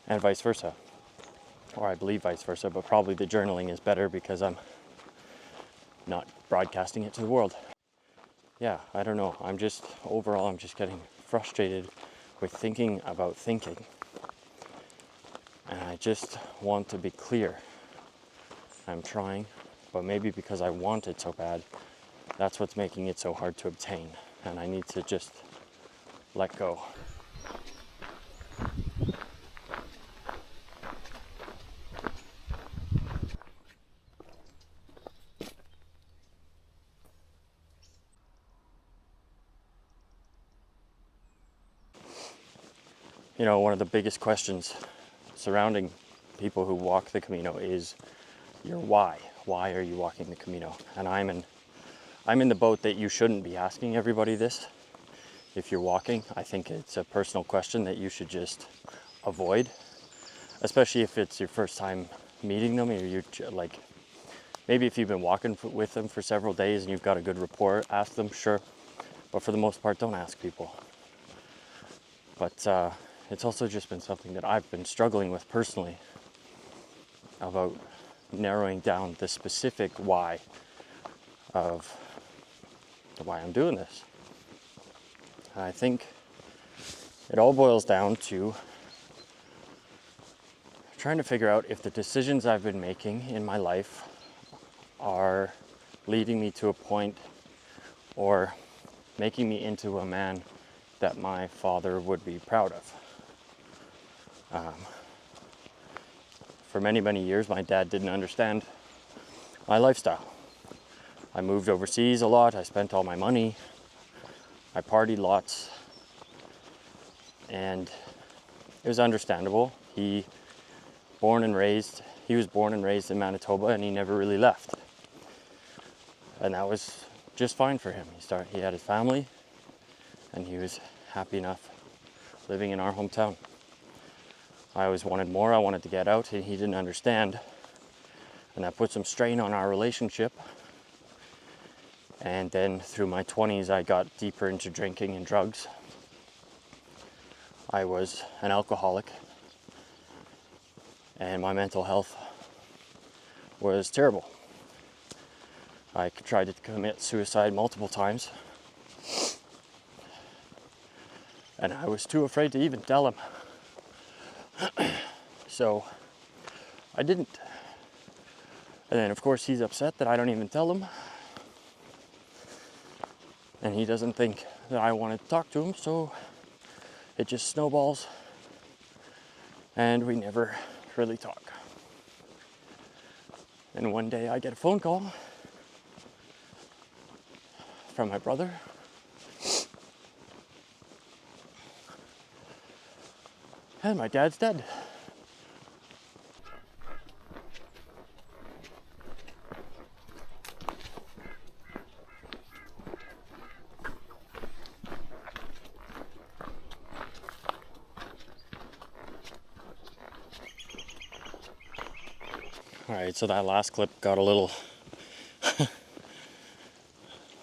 and vice versa. Or I believe vice versa, but probably the journaling is better because I'm not broadcasting it to the world. Yeah, I don't know. I'm just getting frustrated with thinking about thinking. And I just want to be clear. I'm trying, but maybe because I want it so bad, that's what's making it so hard to obtain. And I need to just let go. You know, one of the biggest questions surrounding people who walk the Camino is your why. Why are you walking the Camino? And I'm in the boat that you shouldn't be asking everybody this. If you're walking, I think it's a personal question that you should just avoid, especially if it's your first time meeting them, or you're like, maybe if you've been walking with them for several days and you've got a good rapport, ask them, sure. But for the most part, don't ask people. But it's also just been something that I've been struggling with personally, about narrowing down the specific why of why I'm doing this. And I think it all boils down to trying to figure out if the decisions I've been making in my life are leading me to a point or making me into a man that my father would be proud of. For many, many years, my dad didn't understand my lifestyle. I moved overseas a lot. I spent all my money. I partied lots. And it was understandable. He was born and raised in Manitoba, and he never really left. And that was just fine for him. He had his family, and he was happy enough living in our hometown. I always wanted more. I wanted to get out, and he didn't understand. And that put some strain on our relationship. And then through my 20s, I got deeper into drinking and drugs. I was an alcoholic, and my mental health was terrible. I tried to commit suicide multiple times, and I was too afraid to even tell him. So I didn't. And then of course he's upset that I don't even tell him. And he doesn't think that I want to talk to him, so it just snowballs. And we never really talk. And one day I get a phone call from my brother. And my dad's dead. All right, so that last clip got a little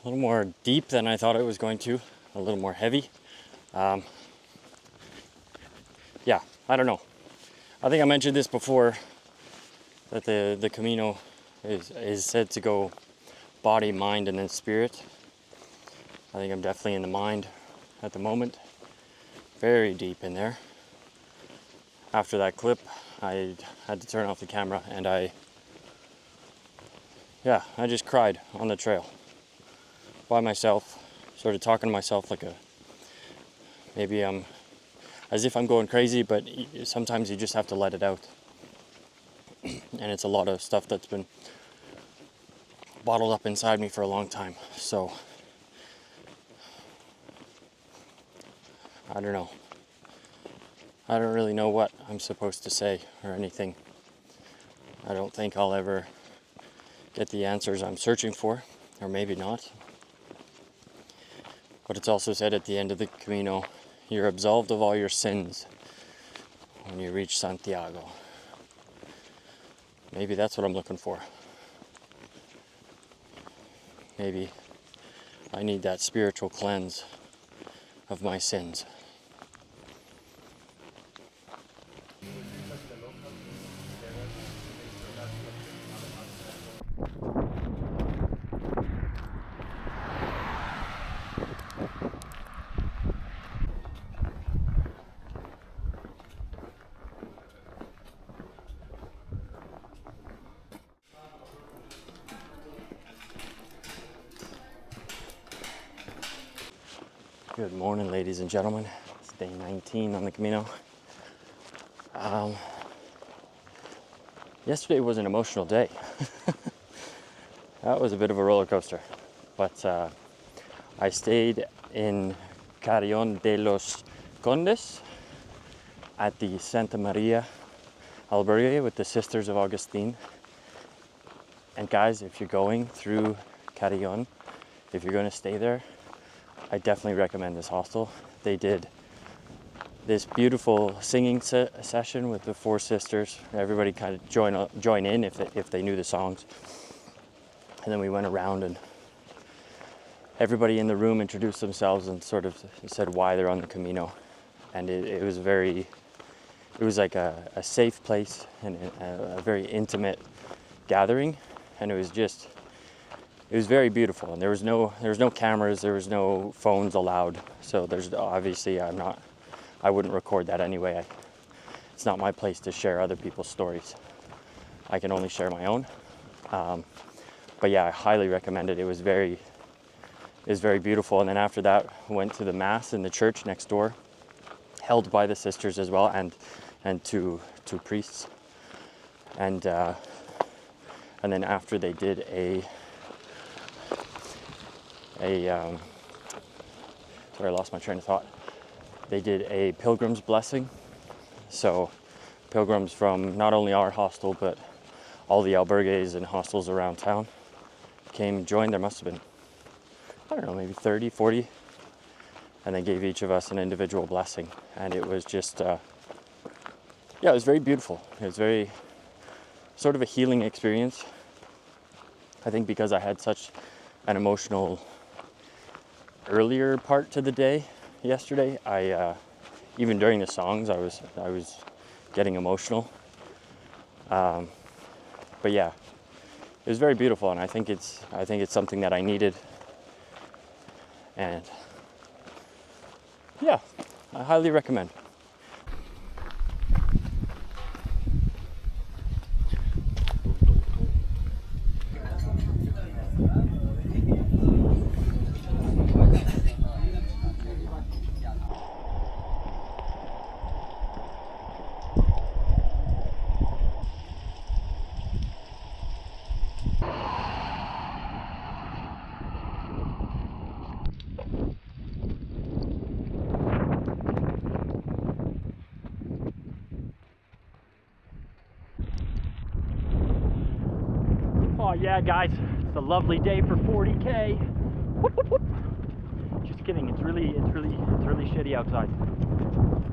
more deep than I thought it was going to, a little more heavy. Yeah, I don't know. I think I mentioned this before, that the Camino is said to go body, mind, and then spirit. I think I'm definitely in the mind at the moment, very deep in there. After that clip, I had to turn off the camera, and I just cried on the trail by myself, sort of talking to myself like maybe I'm as if I'm going crazy, but sometimes you just have to let it out. And it's a lot of stuff that's been bottled up inside me for a long time. So I don't know. I don't really know what I'm supposed to say or anything. I don't think I'll ever get the answers I'm searching for, or maybe not. But it's also said at the end of the Camino, you're absolved of all your sins when you reach Santiago. Maybe that's what I'm looking for. Maybe I need that spiritual cleanse of my sins. Good morning, ladies and gentlemen. It's day 19 on the Camino. Yesterday was an emotional day. That was a bit of a roller coaster. But I stayed in Carrion de los Condes at the Santa Maria albergue with the Sisters of Augustine. And guys, if you're going through Carrion, if you're going to stay there, I definitely recommend this hostel. They did this beautiful singing session with the four sisters. Everybody kind of join in if they knew the songs. And then we went around and everybody in the room introduced themselves and sort of said why they're on the Camino. And it was like a safe place and a very intimate gathering. And it was very beautiful, and there was no cameras, there was no phones allowed. So there's obviously I wouldn't record that anyway. It's not my place to share other people's stories. I can only share my own. But yeah, I highly recommend it. It was very beautiful. And then after that, went to the mass in the church next door, held by the sisters as well, and two priests. And then after they did sorry, I lost my train of thought. They did a pilgrim's blessing. So pilgrims from not only our hostel, but all the albergues and hostels around town came and joined. There must have been, I don't know, maybe 30, 40. And they gave each of us an individual blessing. And it was just, it was very beautiful. It was very sort of a healing experience. I think because I had such an emotional earlier part to the day yesterday, I even during the songs I was getting emotional. But yeah, it was very beautiful, and I think it's something that I needed. And yeah, I highly recommend. Yeah, guys, it's a lovely day for 40K. Whoop, whoop, whoop. Just kidding. It's really shitty outside.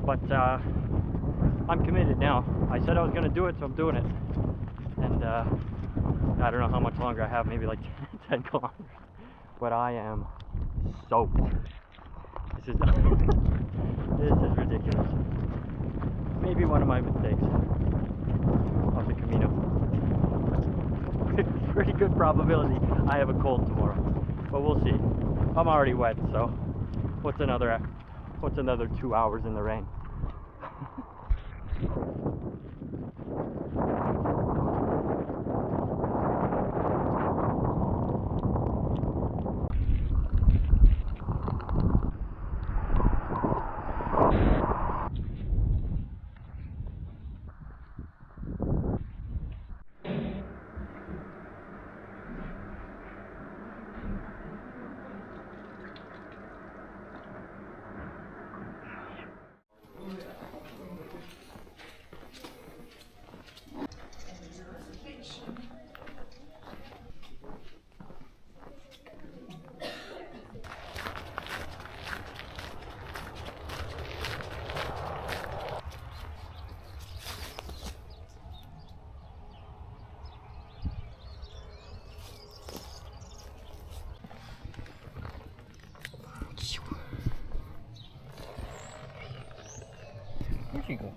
But I'm committed now. I said I was gonna do it, so I'm doing it. And I don't know how much longer I have. Maybe like 10 kilometers. But I am soaked. This is this is ridiculous. Maybe one of my mistakes of the Camino. Pretty good probability I have a cold tomorrow, but we'll see. I'm already wet, so what's another 2 hours in the rain? Where'd you go?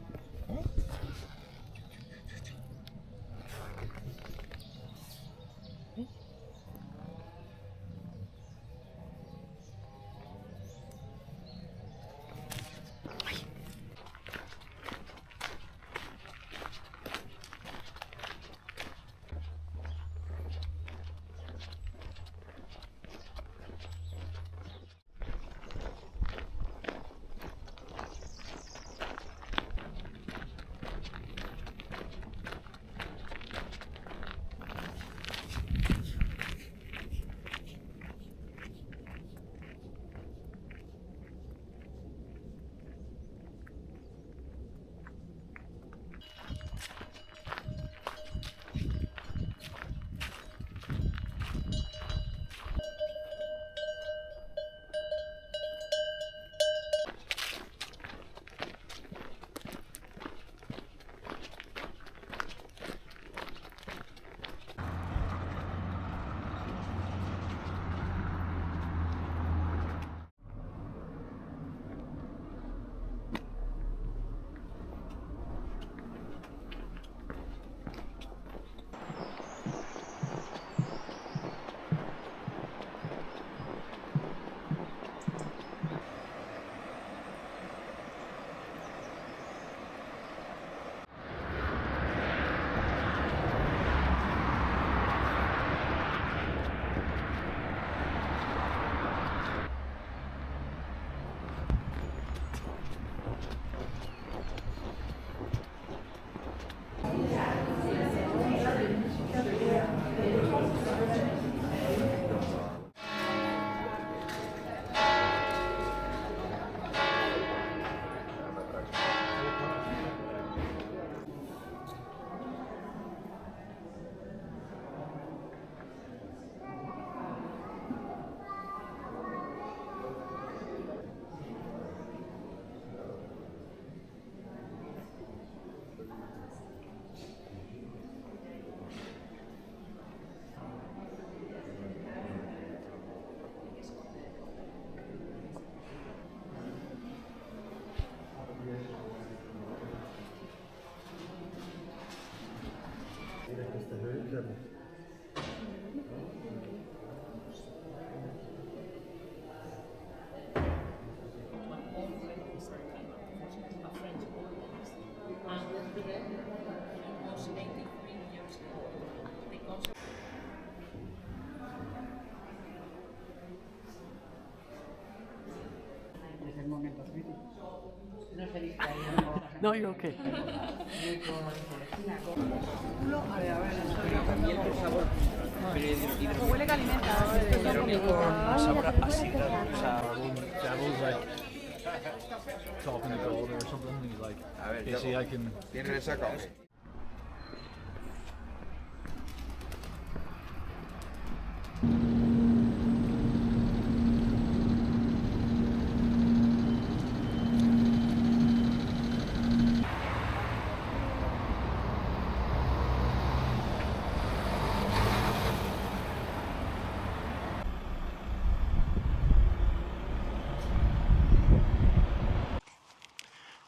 No, you're okay. Huele que alimenta. Devil's like talking to God or something. He's like, you see, I can.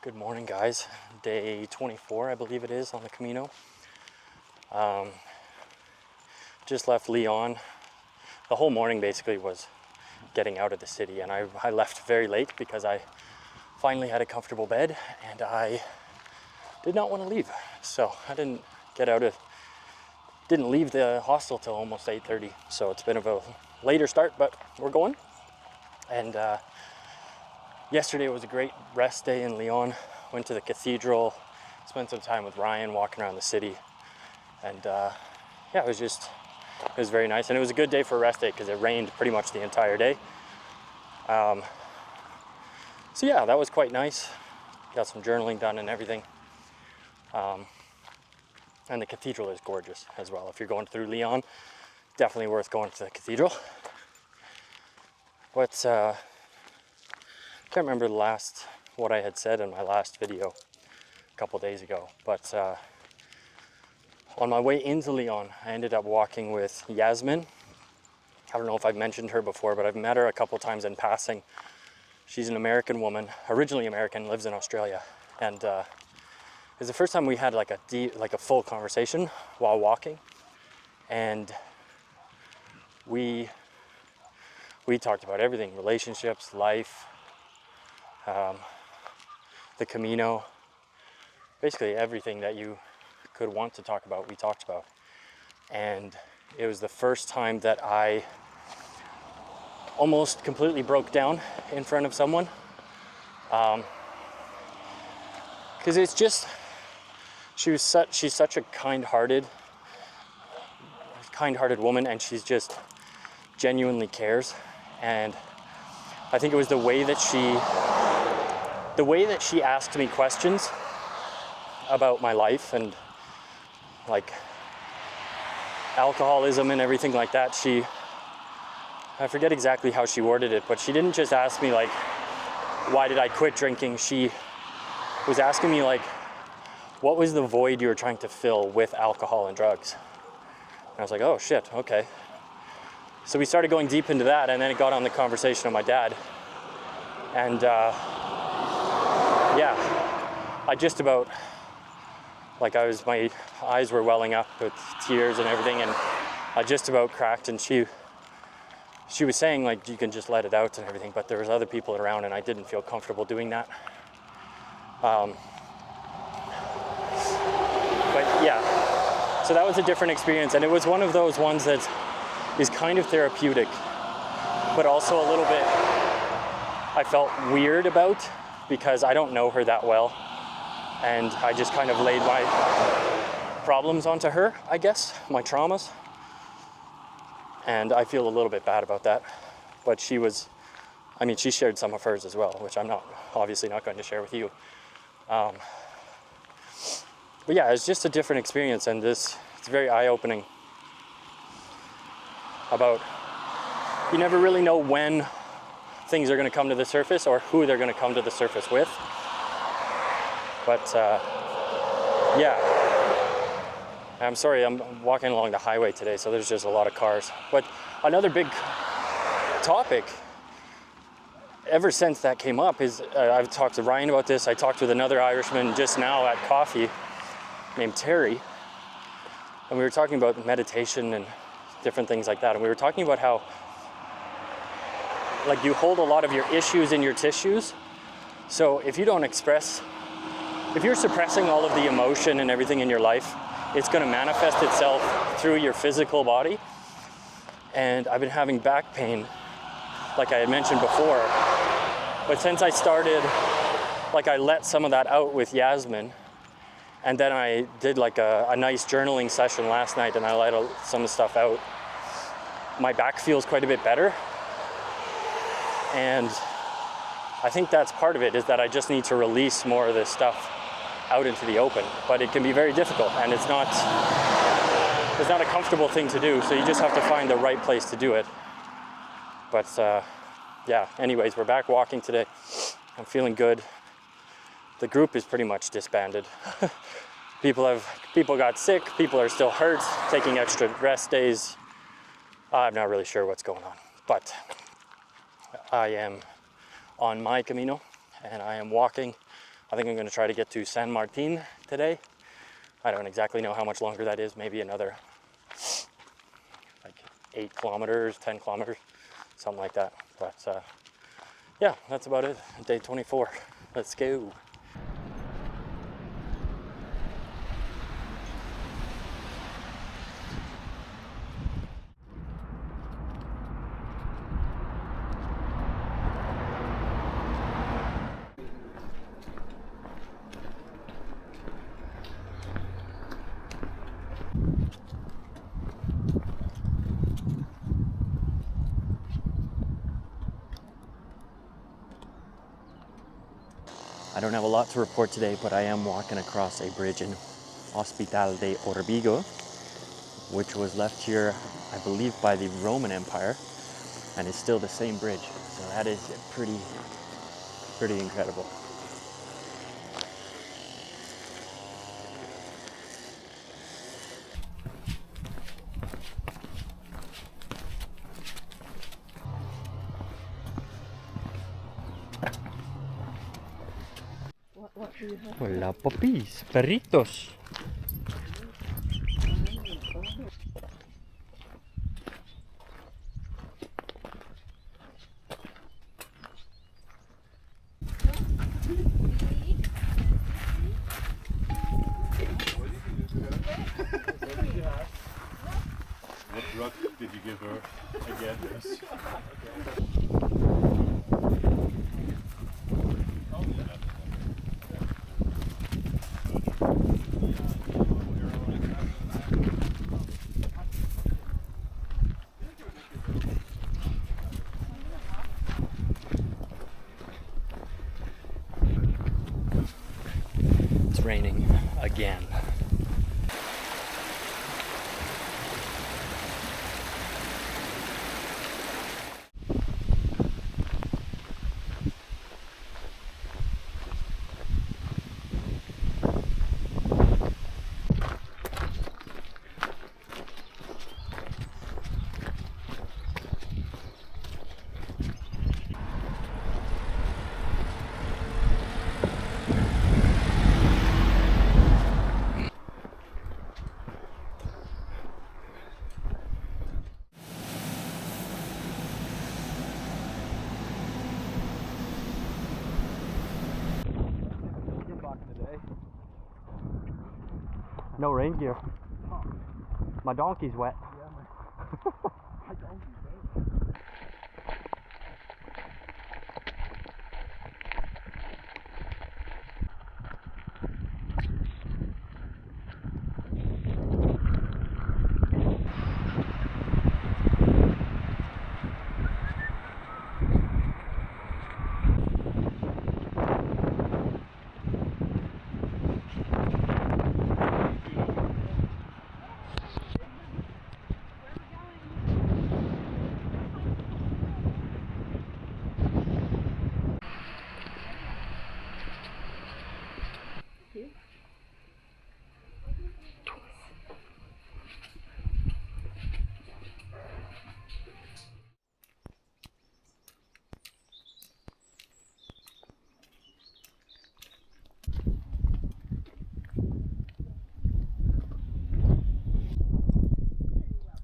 Good morning, guys. Day 24, I believe it is, on the Camino. Just left Lyon. The whole morning basically was getting out of the city, and I left very late because I finally had a comfortable bed and I did not want to leave. So I didn't leave the hostel till almost 8:30. So it's been a later start, but we're going. And yesterday was a great rest day in Lyon. Went to the cathedral, spent some time with Ryan walking around the city. And yeah, it was very nice. And it was a good day for a rest day because it rained pretty much the entire day. So yeah, that was quite nice. Got some journaling done and everything. And the cathedral is gorgeous as well. If you're going through Lyon, definitely worth going to the cathedral. But can't remember what I had said in my last video a couple days ago. But on my way into Lyon, I ended up walking with Yasmin. I don't know if I've mentioned her before, but I've met her a couple times in passing. She's an American woman, originally American, lives in Australia. And it was the first time we had like a full conversation while walking. And we talked about everything: relationships, life, the Camino, basically everything that you could want to talk about, we talked about. And it was the first time that I almost completely broke down in front of someone. Because it's just, she's such a kind-hearted woman, and she's just genuinely cares. And I think it was the way that she asked me questions about my life and like alcoholism and everything like that. I forget exactly how she worded it, but she didn't just ask me like, why did I quit drinking? She was asking me like, what was the void you were trying to fill with alcohol and drugs? And I was like, oh shit, okay. So we started going deep into that, and then it got on the conversation of my dad. And yeah, I just about, like my eyes were welling up with tears and everything, and I just about cracked. And she was saying like, you can just let it out and everything, but there was other people around and I didn't feel comfortable doing that. But yeah, so that was a different experience, and it was one of those ones that is kind of therapeutic, but also a little bit I felt weird about, because I don't know her that well, and I just kind of laid my problems onto her, I guess, my traumas, and I feel a little bit bad about that. But she shared some of hers as well, which I'm obviously not going to share with you. But yeah, it's just a different experience, and it's very eye-opening about, you never really know when things are going to come to the surface or who they're going to come to the surface with. But yeah, I'm sorry, I'm walking along the highway today, so there's just a lot of cars. But another big topic ever since that came up is, I've talked to Ryan about this. I talked with another Irishman just now at coffee named Terry, and we were talking about meditation and different things like that. And we were talking about how, like, you hold a lot of your issues in your tissues. So if you're suppressing all of the emotion and everything in your life, it's going to manifest itself through your physical body. And I've been having back pain, like I had mentioned before. But since I started, like, I let some of that out with Yasmin, and then I did like a nice journaling session last night, and I let some of the stuff out. My back feels quite a bit better. And I think that's part of it, is that I just need to release more of this stuff out into the open. But it can be very difficult, and it's not a comfortable thing to do, so you just have to find the right place to do it. But yeah, anyways, we're back walking today. I'm feeling good. The group is pretty much disbanded. People got sick, people are still hurt, taking extra rest days. I'm not really sure what's going on, but I am on my Camino, and I am walking I think I'm going to try to get to San Martin today. I don't exactly know how much longer that is, maybe another like 8 kilometers, 10 kilometers, something like that. But yeah, that's about it. Day 24. Let's go. I don't have a lot to report today, but I am walking across a bridge in Hospital de Orbigo, which was left here, I believe, by the Roman Empire, and is still the same bridge. So that is pretty incredible. What do you have? Hola, puppies, perritos. What drug did you give her again? It's raining again. No rain gear. My donkey's wet.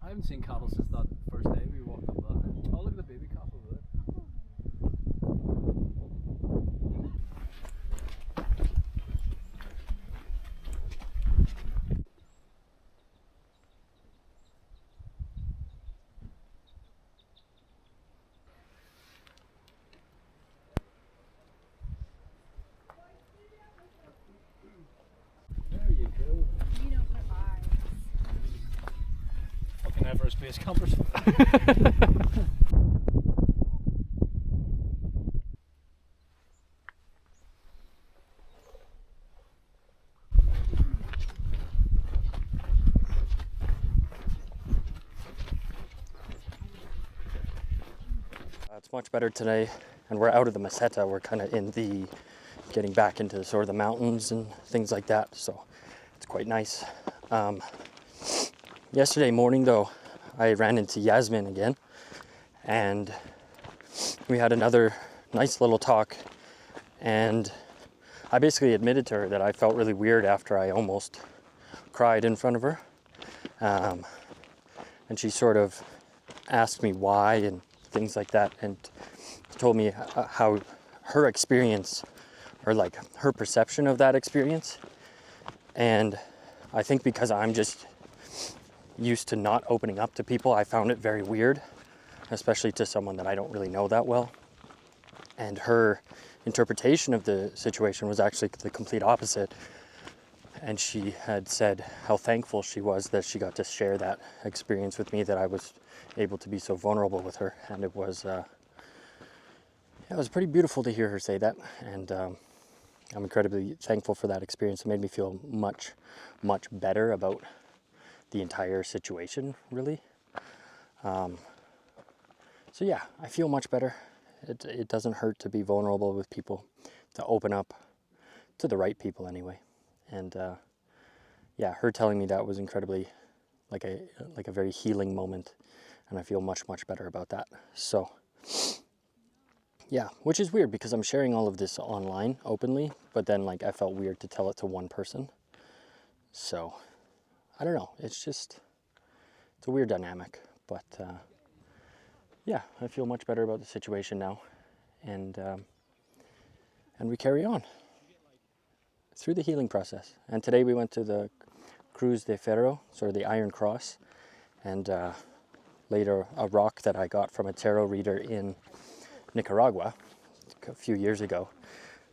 I haven't seen cattle since that first day we walked up that. Oh, look at the baby calf over there. There you go. You know, for eyes. Fucking Everest base campers. It's much better today, and we're out of the meseta. We're kind of in the getting back into sort of the mountains and things like that, so it's quite nice. Yesterday morning though, I ran into Yasmin again, and we had another nice little talk, and I basically admitted to her that I felt really weird after I almost cried in front of her. And she sort of asked me why and things like that, and told me how her experience, or like her perception of that experience. And I think because I'm just used to not opening up to people, I found it very weird, especially to someone that I don't really know that well. And her interpretation of the situation was actually the complete opposite. And she had said how thankful she was that she got to share that experience with me, that I was able to be so vulnerable with her. And it was pretty beautiful to hear her say that. And I'm incredibly thankful for that experience. It made me feel much, much better about the entire situation, really. So yeah, I feel much better. It doesn't hurt to be vulnerable with people, to open up to the right people anyway. And yeah, her telling me that was incredibly like a very healing moment, and I feel much, much better about that. So yeah, which is weird because I'm sharing all of this online openly, but then like I felt weird to tell it to one person. So I don't know, it's a weird dynamic, but yeah, I feel much better about the situation now, and we carry on through the healing process. And today we went to the Cruz de Ferro, sort of the Iron Cross, and later a rock that I got from a tarot reader in Nicaragua a few years ago,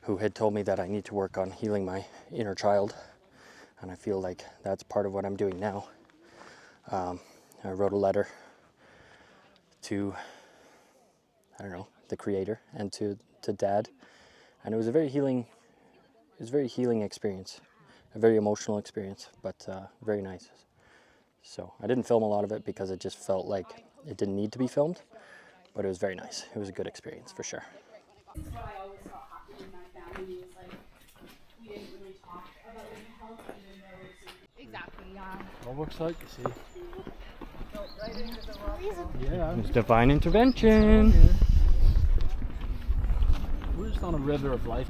who had told me that I need to work on healing my inner child, and I feel like that's part of what I'm doing now. I wrote a letter to, I don't know, the creator and to Dad, and it was a very healing experience, a very emotional experience, but very nice. So I didn't film a lot of it because it just felt like it didn't need to be filmed, but it was very nice. It was a good experience for sure. This is what I always felt happy in my family is like we didn't really talk about mental health even though it's exactly, yeah. What works out, you see. Yeah, it's divine intervention. We're just on a river of life.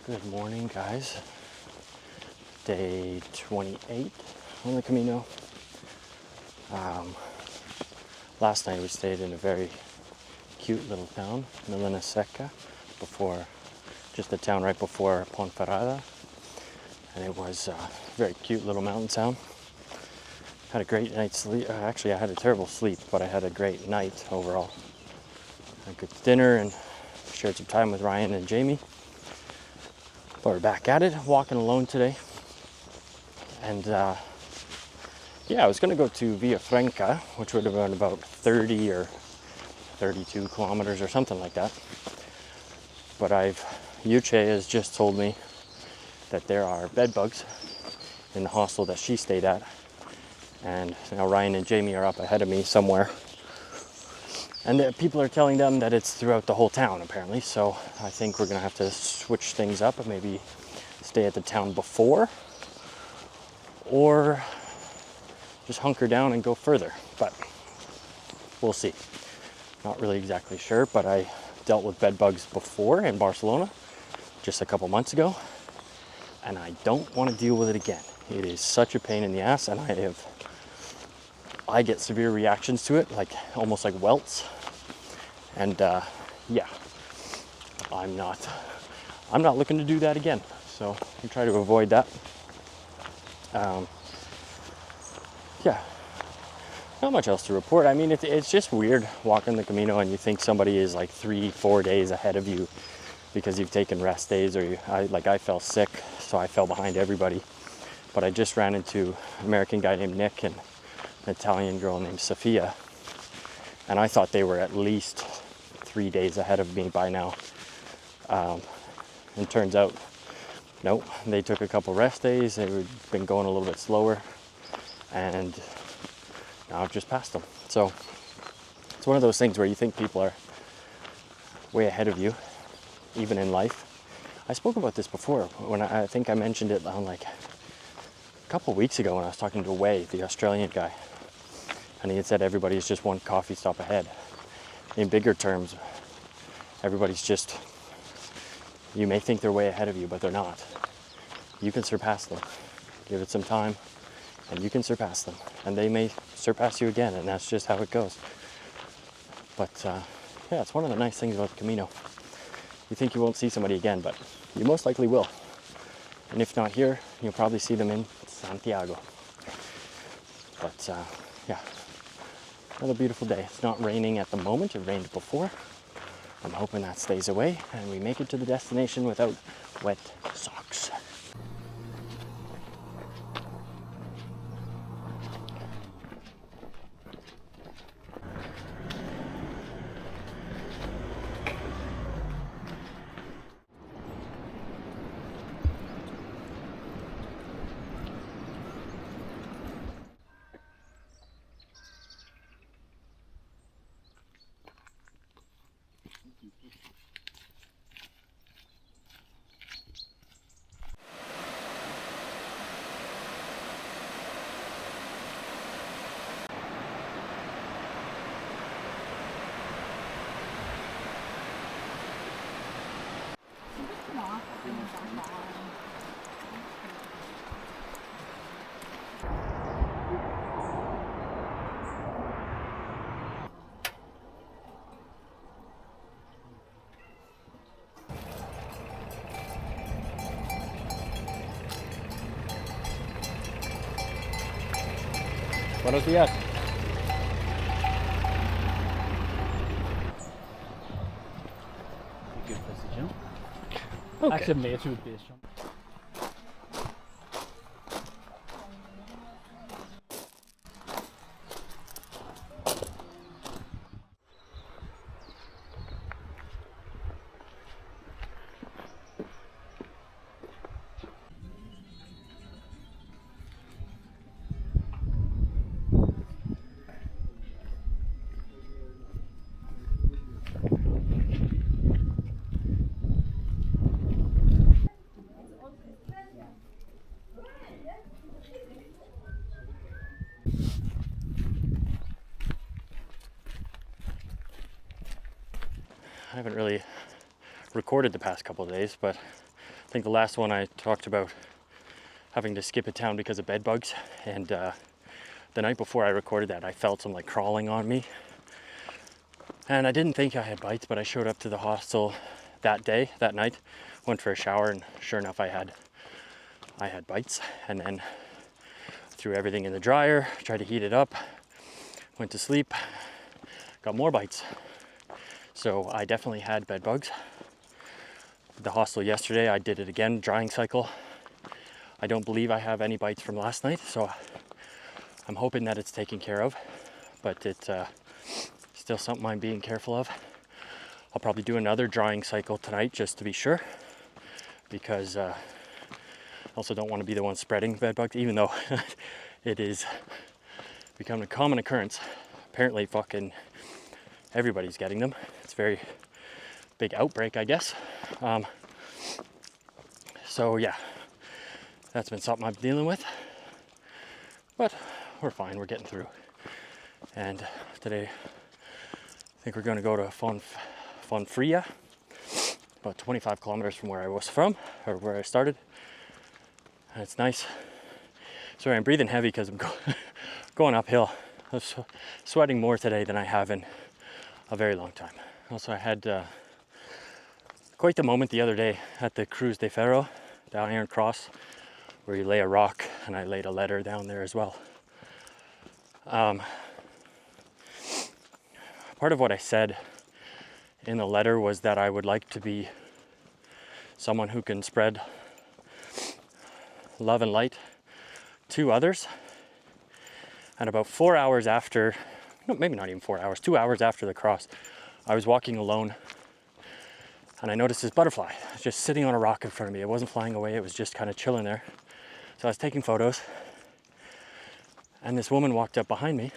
Good morning, guys. Day 28 on the Camino. Last night we stayed in a very cute little town, Meseta, just the town right before Ponferrada, and it was a very cute little mountain town. Had a great night's sleep. Actually, I had a terrible sleep, but I had a great night overall. Had a good dinner and shared some time with Ryan and Jamie. But we're back at it, walking alone today. And yeah, I was going to go to Villafranca, which would have been about 30 or 32 kilometers or something like that. But Yuche has just told me that there are bedbugs in the hostel that she stayed at. And now Ryan and Jamie are up ahead of me somewhere. And people are telling them that it's throughout the whole town, apparently. So I think we're going to have to switch things up and maybe stay at the town before, or just hunker down and go further. But we'll see. Not really exactly sure, but I dealt with bedbugs before in Barcelona, just a couple months ago. And I don't want to deal with it again. It is such a pain in the ass, and I get severe reactions to it, like almost like welts. And yeah, I'm not looking to do that again. So I try to avoid that. Yeah, Not much else to report. I mean, it's just weird walking the Camino and you think somebody is like 3-4 days ahead of you because you've taken rest days, or I fell sick, so I fell behind everybody. But I just ran into an American guy named Nick and an Italian girl named Sophia, and I thought they were at least 3 days ahead of me by now. And turns out, no, they took a couple rest days. They've been going a little bit slower, and now I've just passed them. So it's one of those things where you think people are way ahead of you, even in life. I spoke about this before when I think I mentioned it on like a couple weeks ago when I was talking to Wei, the Australian guy, and he had said everybody's just one coffee stop ahead. In bigger terms, everybody's just, you may think they're way ahead of you, but they're not. You can surpass them. Give it some time, and you can surpass them. And they may surpass you again, and that's just how it goes. But yeah, it's one of the nice things about the Camino. You think you won't see somebody again, but you most likely will. And if not here, you'll probably see them in Santiago. But yeah, another beautiful day. It's not raining at the moment. It rained before. I'm hoping that stays away and we make it to the destination without wet socks. Buenos días. Good place to jump. Okay. Actually, later would be a jump. I haven't really recorded the past couple of days, but I think the last one I talked about having to skip a town because of bedbugs, and the night before I recorded that I felt some like crawling on me, and I didn't think I had bites, but I showed up to the hostel that night, went for a shower, and sure enough I had bites, and then threw everything in the dryer, tried to heat it up, went to sleep, got more bites. So I definitely had bed bugs. The hostel yesterday, I did it again, drying cycle. I don't believe I have any bites from last night, so I'm hoping that it's taken care of, but it's still something I'm being careful of. I'll probably do another drying cycle tonight just to be sure, because I also don't want to be the one spreading bed bugs, even though it is becoming a common occurrence. Apparently fucking everybody's getting them. It's a very big outbreak, I guess. So yeah, that's been something I'm dealing with, but we're fine, we're getting through. And today, I think we're going to go to Fisterra, about 25 kilometers from where I was from, or where I started. And it's nice. Sorry, I'm breathing heavy because I'm going uphill. I was sweating more today than I have in a very long time. Also, I had quite the moment the other day at the Cruz de Ferro down Iron Cross, where you lay a rock, and I laid a letter down there as well. part of what I said in the letter was that I would like to be someone who can spread love and light to others. And about 4 hours after, no, maybe not even 4 hours, 2 hours after the cross, I was walking alone and I noticed this butterfly just sitting on a rock in front of me. It wasn't flying away, it was just kind of chilling there. So I was taking photos and this woman walked up behind me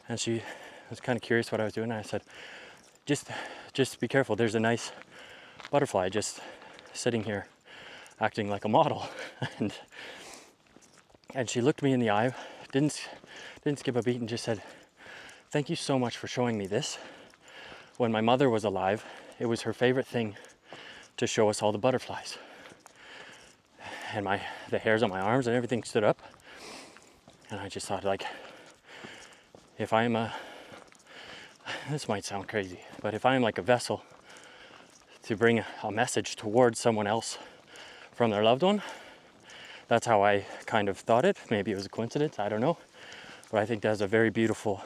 and she was kind of curious what I was doing. And I said, just be careful, there's a nice butterfly just sitting here acting like a model. and she looked me in the eye, didn't skip a beat, and just said, thank you so much for showing me this. When my mother was alive, it was her favorite thing to show us all the butterflies. And the hairs on my arms and everything stood up. And I just thought, like, if I'm this might sound crazy, but if I'm like a vessel to bring a message towards someone else from their loved one, that's how I kind of thought it. Maybe it was a coincidence, I don't know. But I think that's a very beautiful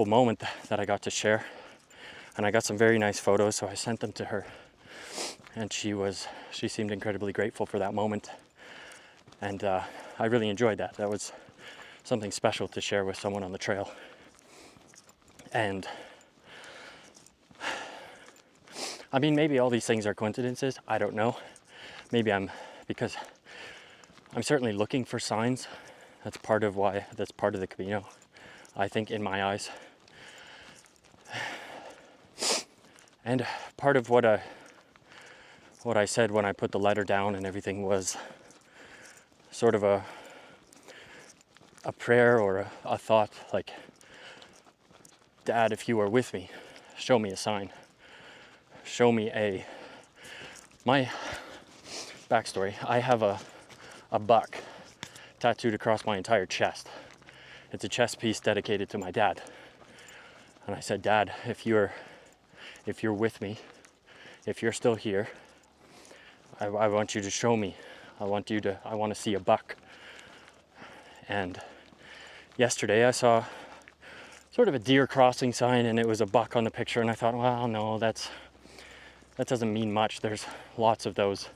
moment that I got to share. And I got some very nice photos, so I sent them to her. And she seemed incredibly grateful for that moment. And I really enjoyed that. That was something special to share with someone on the trail. And I mean, maybe all these things are coincidences. I don't know. Maybe because I'm certainly looking for signs. That's part of the Camino, I think, in my eyes. And part of what I said when I put the letter down and everything was sort of a prayer or a thought, like, Dad, if you are with me, show me a sign. Show me my backstory. I have a buck tattooed across my entire chest. It's a chest piece dedicated to my dad. And I said, Dad, if you're with me, if you're still here, I want you to show me. I want to see a buck. And yesterday I saw sort of a deer crossing sign and it was a buck on the picture, and I thought, well, no, that doesn't mean much. There's lots of those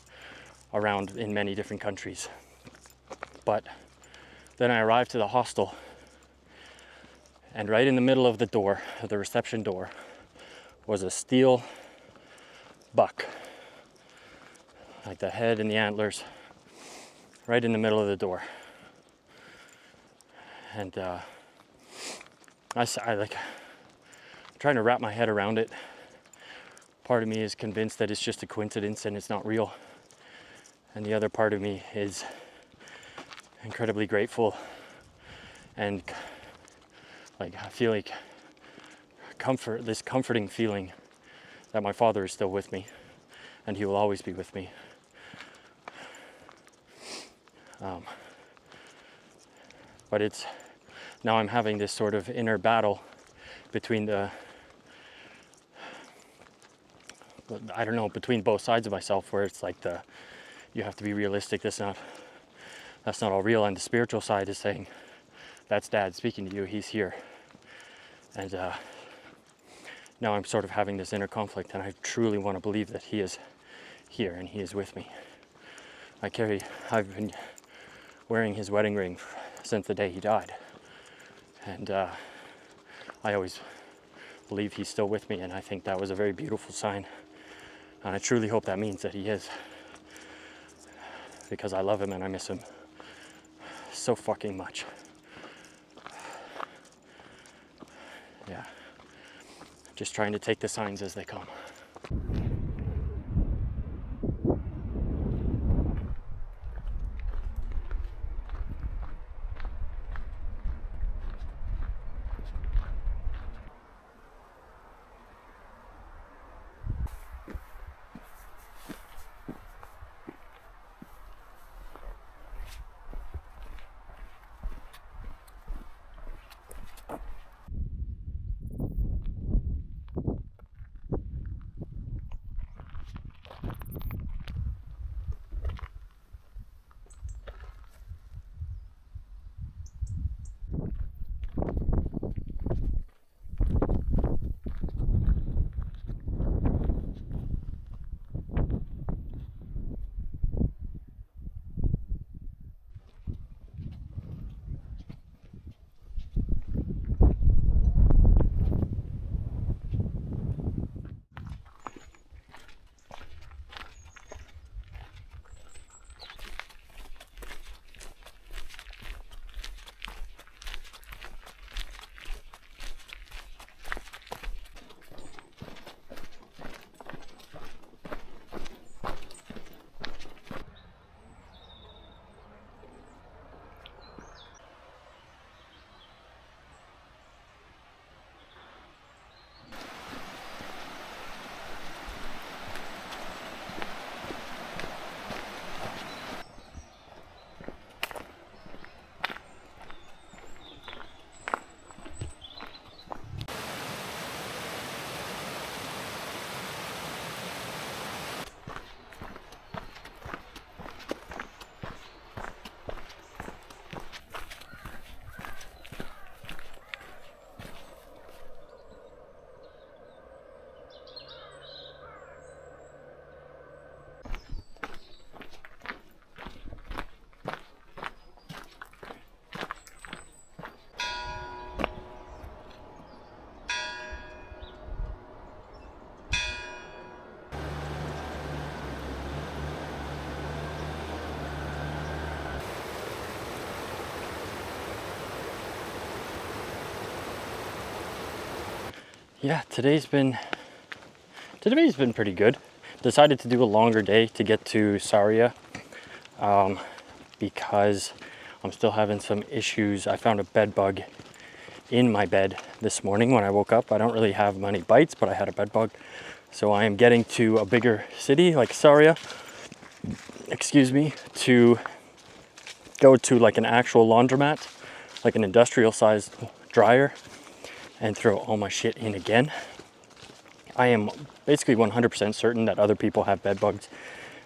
around in many different countries. But then I arrived to the hostel, and right in the middle of the door, the reception door, was a steel buck, like the head and the antlers, right in the middle of the door. And I'm trying to wrap my head around it. Part of me is convinced that it's just a coincidence and it's not real. And the other part of me is incredibly grateful and I feel like this comforting feeling that my father is still with me and he will always be with me. But now I'm having this sort of inner battle between between both sides of myself, where it's like you have to be realistic, that's not all real, and the spiritual side is saying, that's Dad speaking to you, he's here. And now I'm sort of having this inner conflict, and I truly want to believe that he is here and he is with me. I've been wearing his wedding ring since the day he died. And I always believe he's still with me, and I think that was a very beautiful sign. And I truly hope that means that he is. Because I love him and I miss him so fucking much. Yeah. Just trying to take the signs as they come. yeah, today's been pretty good. Decided to do a longer day to get to Saria because I'm still having some issues. I found a bed bug in my bed this morning when I woke up. I don't really have many bites, but I had a bed bug. So I am getting to a bigger city like Saria, excuse me, to go to like an actual laundromat, like an industrial sized dryer, and throw all my shit in again. I am basically 100% certain that other people have bed bugs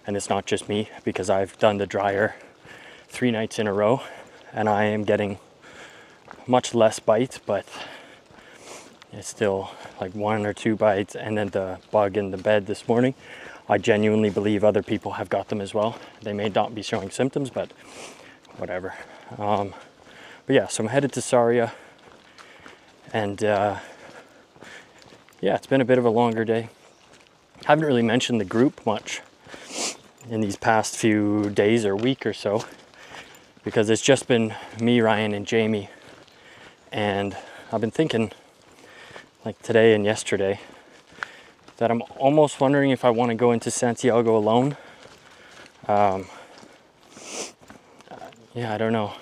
and it's not just me, because I've done the dryer 3 nights in a row and I am getting much less bites, but it's still like 1 or 2 bites. And then the bug in the bed this morning, I genuinely believe other people have got them as well. They may not be showing symptoms, but whatever. But yeah, so I'm headed to Saria, and yeah, it's been a bit of a longer day. Haven't really mentioned the group much in these past few days or week or so, because it's just been me, Ryan, and Jamie. And I've been thinking, like today and yesterday, that I'm almost wondering if I want to go into Santiago alone. Yeah, I don't know.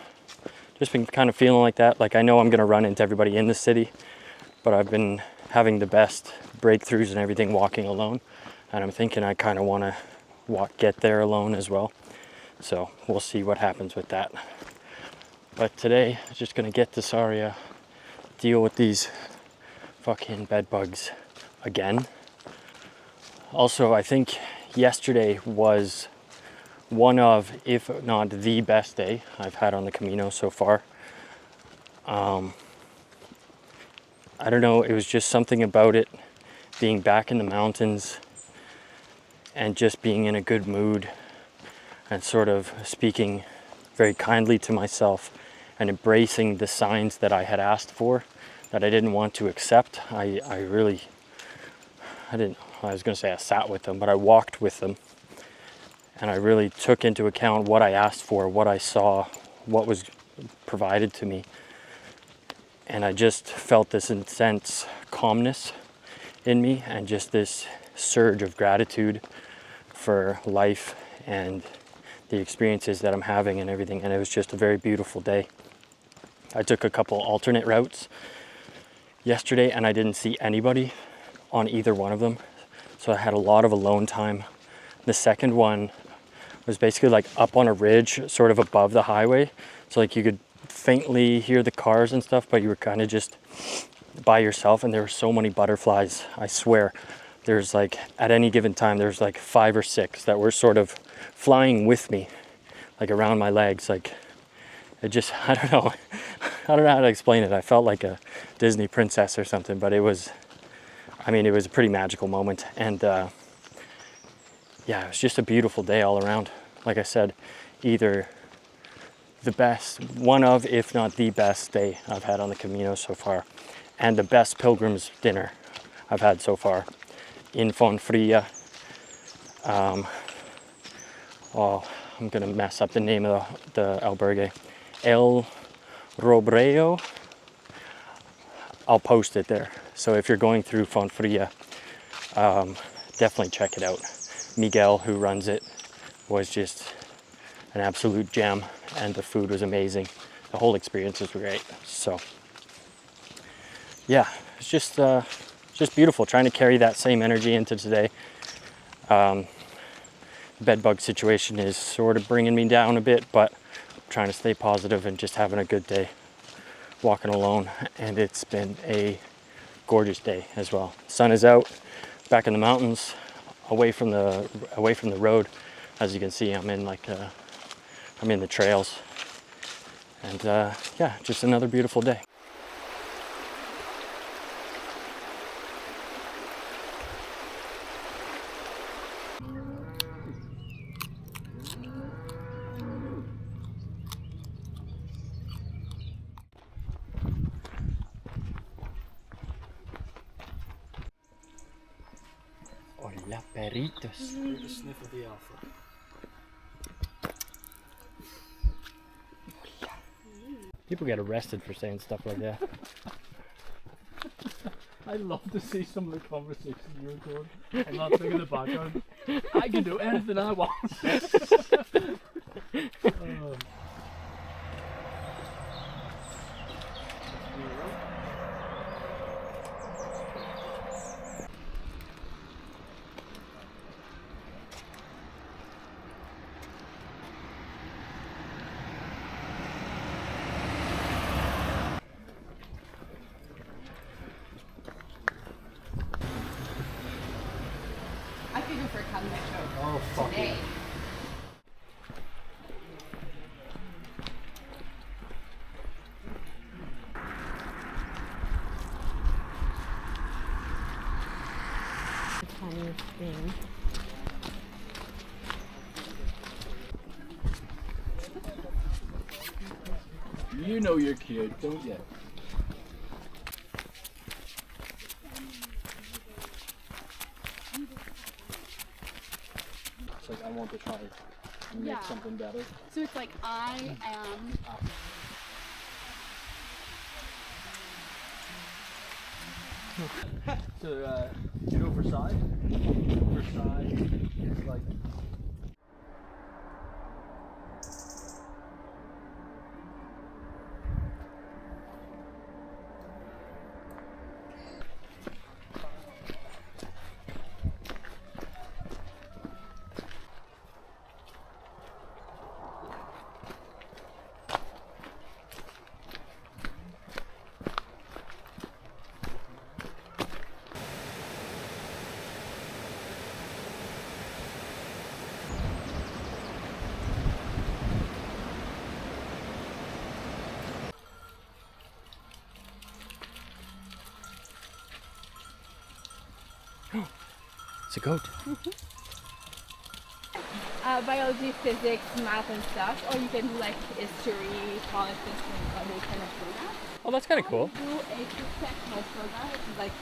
Just been kind of feeling like that. Like I know I'm going to run into everybody in the city, but I've been having the best breakthroughs and everything walking alone. And I'm thinking I kind of want to get there alone as well. So we'll see what happens with that. But today, I'm just going to get to Saria, deal with these fucking bed bugs again. Also, I think yesterday was one of, if not the best day I've had on the Camino so far. I don't know, it was just something about it, being back in the mountains and just being in a good mood and sort of speaking very kindly to myself and embracing the signs that I had asked for, that I didn't want to accept. I was going to say I sat with them, but I walked with them. And I really took into account what I asked for, what I saw, what was provided to me. And I just felt this intense calmness in me and just this surge of gratitude for life and the experiences that I'm having and everything. And it was just a very beautiful day. I took a couple alternate routes yesterday and I didn't see anybody on either one of them. So I had a lot of alone time. The second one was basically like up on a ridge, sort of above the highway. So like you could faintly hear the cars and stuff, but you were kind of just by yourself. And there were so many butterflies. I swear, there's like, at any given time, there's like 5 or 6 that were sort of flying with me, like around my legs. Like it just, I don't know how to explain it. I felt like a Disney princess or something, but it was a pretty magical moment. And yeah, it was just a beautiful day all around. Like I said, either the best, one of, if not the best day I've had on the Camino so far, and the best pilgrim's dinner I've had so far in Fonfria. I'm gonna mess up the name of the albergue. El Robreo. I'll post it there. So if you're going through Fonfria, definitely check it out. Miguel, who runs it, was just an absolute gem, and the food was amazing. The whole experience was great. So yeah, it's just beautiful, trying to carry that same energy into today. The bedbug situation is sort of bringing me down a bit, but I'm trying to stay positive and just having a good day walking alone. And it's been a gorgeous day as well. Sun is out, back in the mountains, away from the road. As you can see, I'm in the trails, and yeah, just another beautiful day. Hola, perritos. Sniff of the alpha. People get arrested for saying stuff like that. I love to see some of the conversations you record. I'm not thinking in the background. I can do anything I want. I could go for a Camino Oh, fuck today. yeah. Funny thing. You know you're cute, don't you? It's like I want to try and make Yeah. something better. So it's like I am. So you go for side? For side, it's like It's a goat. Biology, physics, math, and stuff, or you can do like history, politics, and other kind of programs. Oh, that's kind of cool. Do a professional program, which is like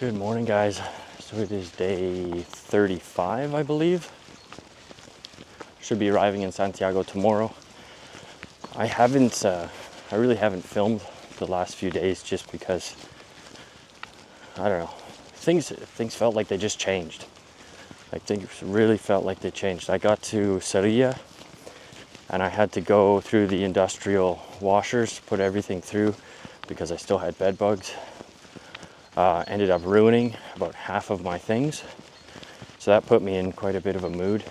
Good morning, guys. So it is day 35, I believe. Should be arriving in Santiago tomorrow. I really haven't filmed the last few days just because, I don't know, things felt like they just changed. Like things really felt like they changed. I got to Sevilla and I had to go through the industrial washers, put everything through because I still had bed bugs. Ended up ruining about half of my things, so that put me in quite a bit of a mood.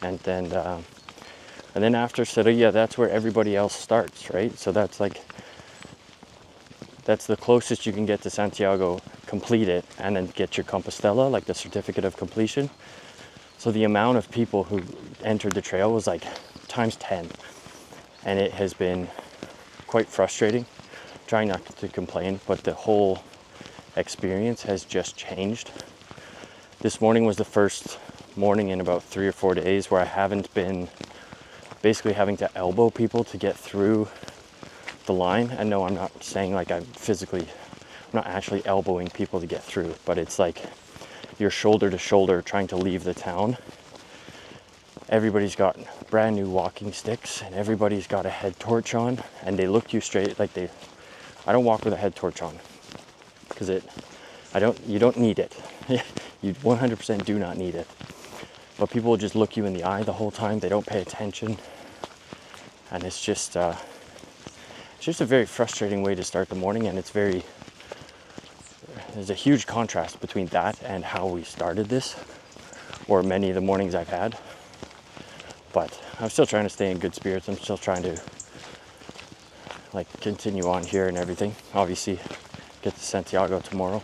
And then after Sevilla, that's where everybody else starts, right? So that's the closest you can get to Santiago, complete it, and then get your Compostela, like the certificate of completion. So the amount of people who entered the trail was like times 10, and it has been quite frustrating. Trying not to complain, but the whole experience has just changed. This morning was the first morning in about 3 or 4 days where I haven't been basically having to elbow people to get through the line. And no, I'm not saying like I'm not actually elbowing people to get through, but it's like you're shoulder to shoulder trying to leave the town. Everybody's got brand new walking sticks and everybody's got a head torch on, and they look you straight like I don't walk with a head torch on because you don't need it. You 100% do not need it. But people will just look you in the eye the whole time. They don't pay attention. And it's just a very frustrating way to start the morning, and there's a huge contrast between that and how we started this, or many of the mornings I've had. But I'm still trying to stay in good spirits. I'm still trying to like continue on here and everything. Obviously get to Santiago tomorrow.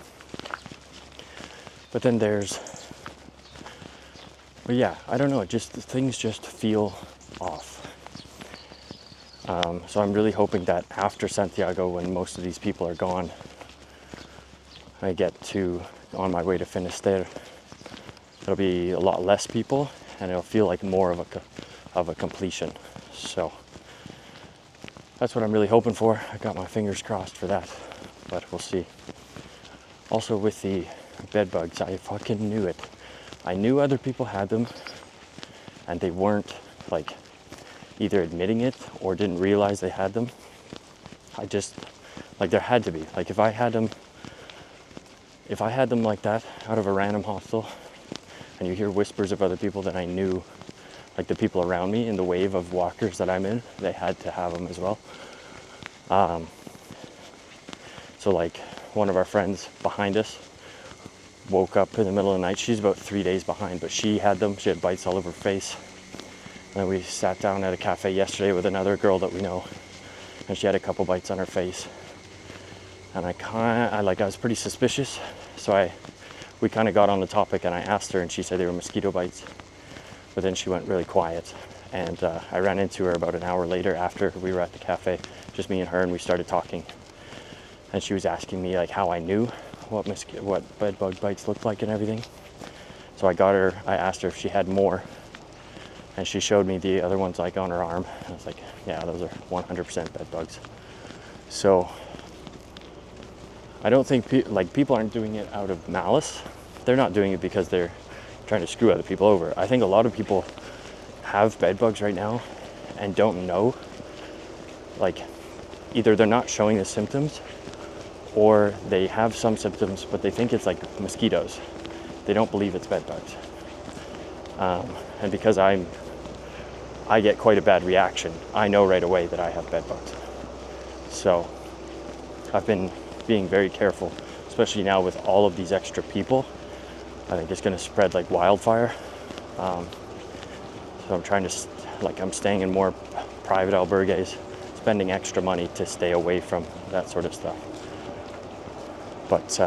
But then but yeah, I don't know, things just feel off. So I'm really hoping that after Santiago, when most of these people are gone, I get on my way to Fisterra. It'll be a lot less people, and it'll feel like more of a completion. So that's what I'm really hoping for. I got my fingers crossed for that, but we'll see. Also with the bed bugs, I fucking knew it. I knew other people had them, and they weren't like either admitting it or didn't realize they had them. There had to be. Like if I had them like that out of a random hostel, and you hear whispers of other people that I knew, like the people around me in the wave of walkers that I'm in, they had to have them as well. So like one of our friends behind us woke up in the middle of the night. She's about 3 days behind, but she had them. She had bites all over her face. And we sat down at a cafe yesterday with another girl that we know, and she had a couple bites on her face. And I was pretty suspicious, so we kind of got on the topic, and I asked her, and she said they were mosquito bites. But then she went really quiet, and I ran into her about an hour later after we were at the cafe, just me and her, and we started talking. And she was asking me like how I knew what bed bug bites looked like and everything. So I asked her if she had more, and she showed me the other ones like on her arm. I was like, yeah, those are 100% bed bugs. So I don't think people aren't doing it out of malice. They're not doing it because they're trying to screw other people over. I think a lot of people have bed bugs right now and don't know. Like either they're not showing the symptoms, or they have some symptoms but they think it's like mosquitoes. They don't believe it's bed bugs. And because I get quite a bad reaction, I know right away that I have bed bugs. So I've been being very careful, especially now with all of these extra people. I think it's going to spread like wildfire. So I'm trying to, I'm staying in more private albergues, spending extra money to stay away from that sort of stuff. But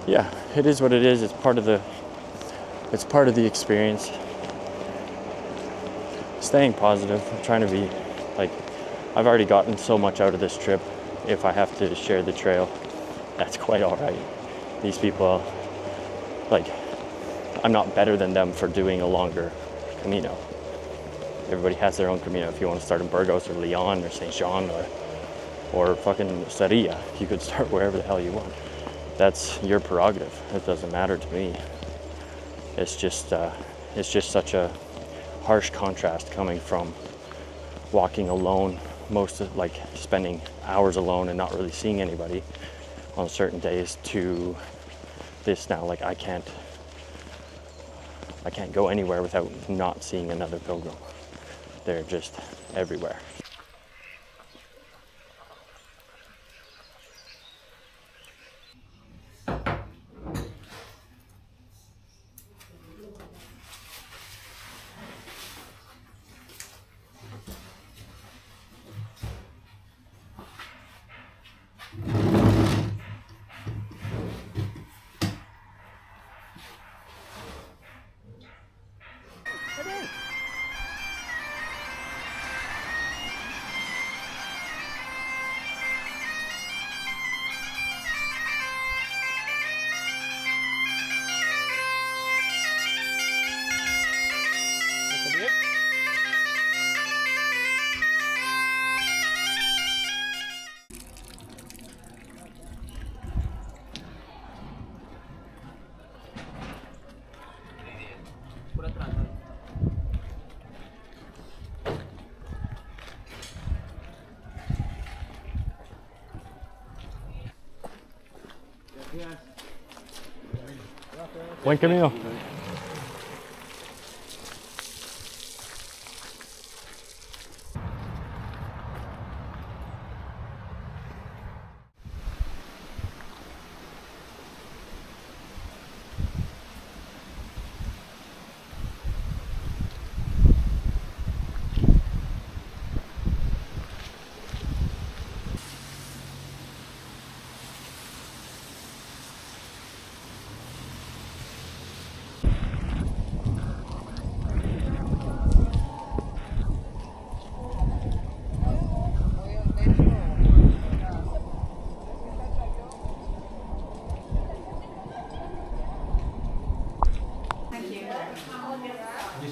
yeah, it is what it is. It's part of the experience. Staying positive. I'm trying to be I've already gotten so much out of this trip. If I have to share the trail, that's quite all right. These people, I'm not better than them for doing a longer Camino. Everybody has their own Camino. If you want to start in Burgos or Leon or Saint Jean or fucking Sarria, you could start wherever the hell you want. That's your prerogative. It doesn't matter to me. It's just such a harsh contrast coming from walking alone, spending hours alone and not really seeing anybody on certain days, to this now. I can't go anywhere without not seeing another pilgrim. They're just everywhere. Buen Camino.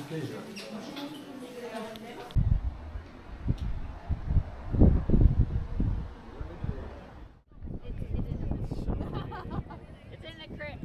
It's in the crypt.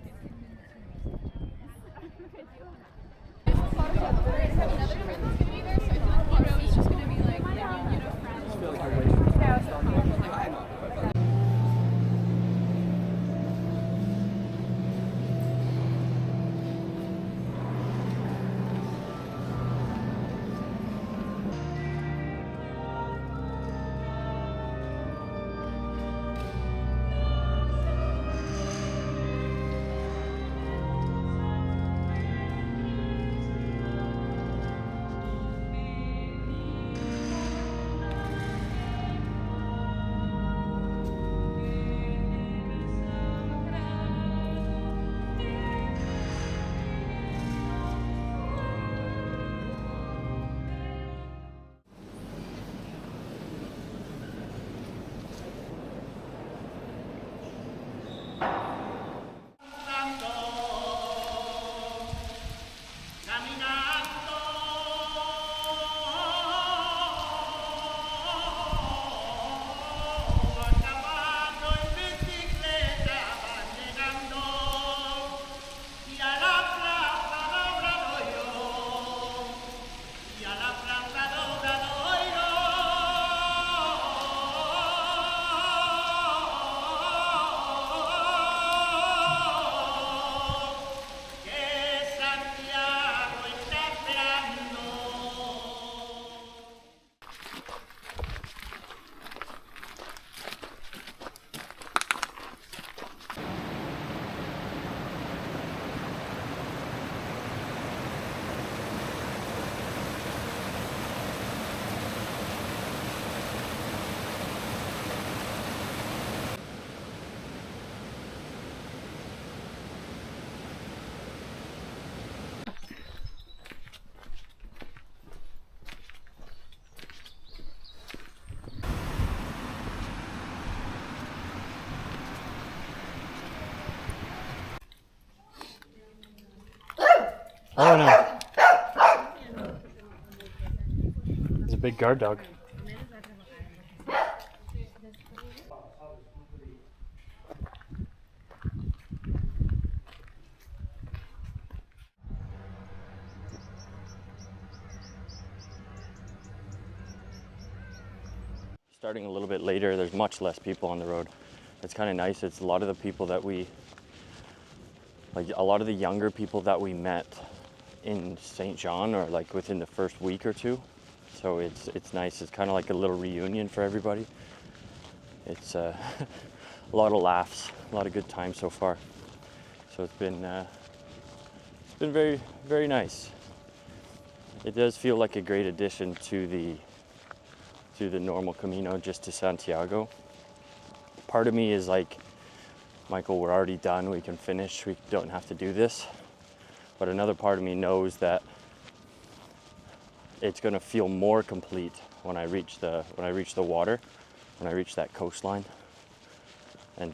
Oh no. There's a big guard dog. Starting a little bit later, there's much less people on the road. It's kind of nice. It's a lot of the people that a lot of the younger people that we met in St. John are like within the first week or two. So it's nice. It's kind of like a little reunion for everybody. It's a lot of laughs, a lot of good times so far. So it's been very, very nice. It does feel like a great addition to the normal Camino, just to Santiago. Part of me is like, Michael, we're already done, we can finish, we don't have to do this. But another part of me knows that it's going to feel more complete when I reach the water, when I reach that coastline. And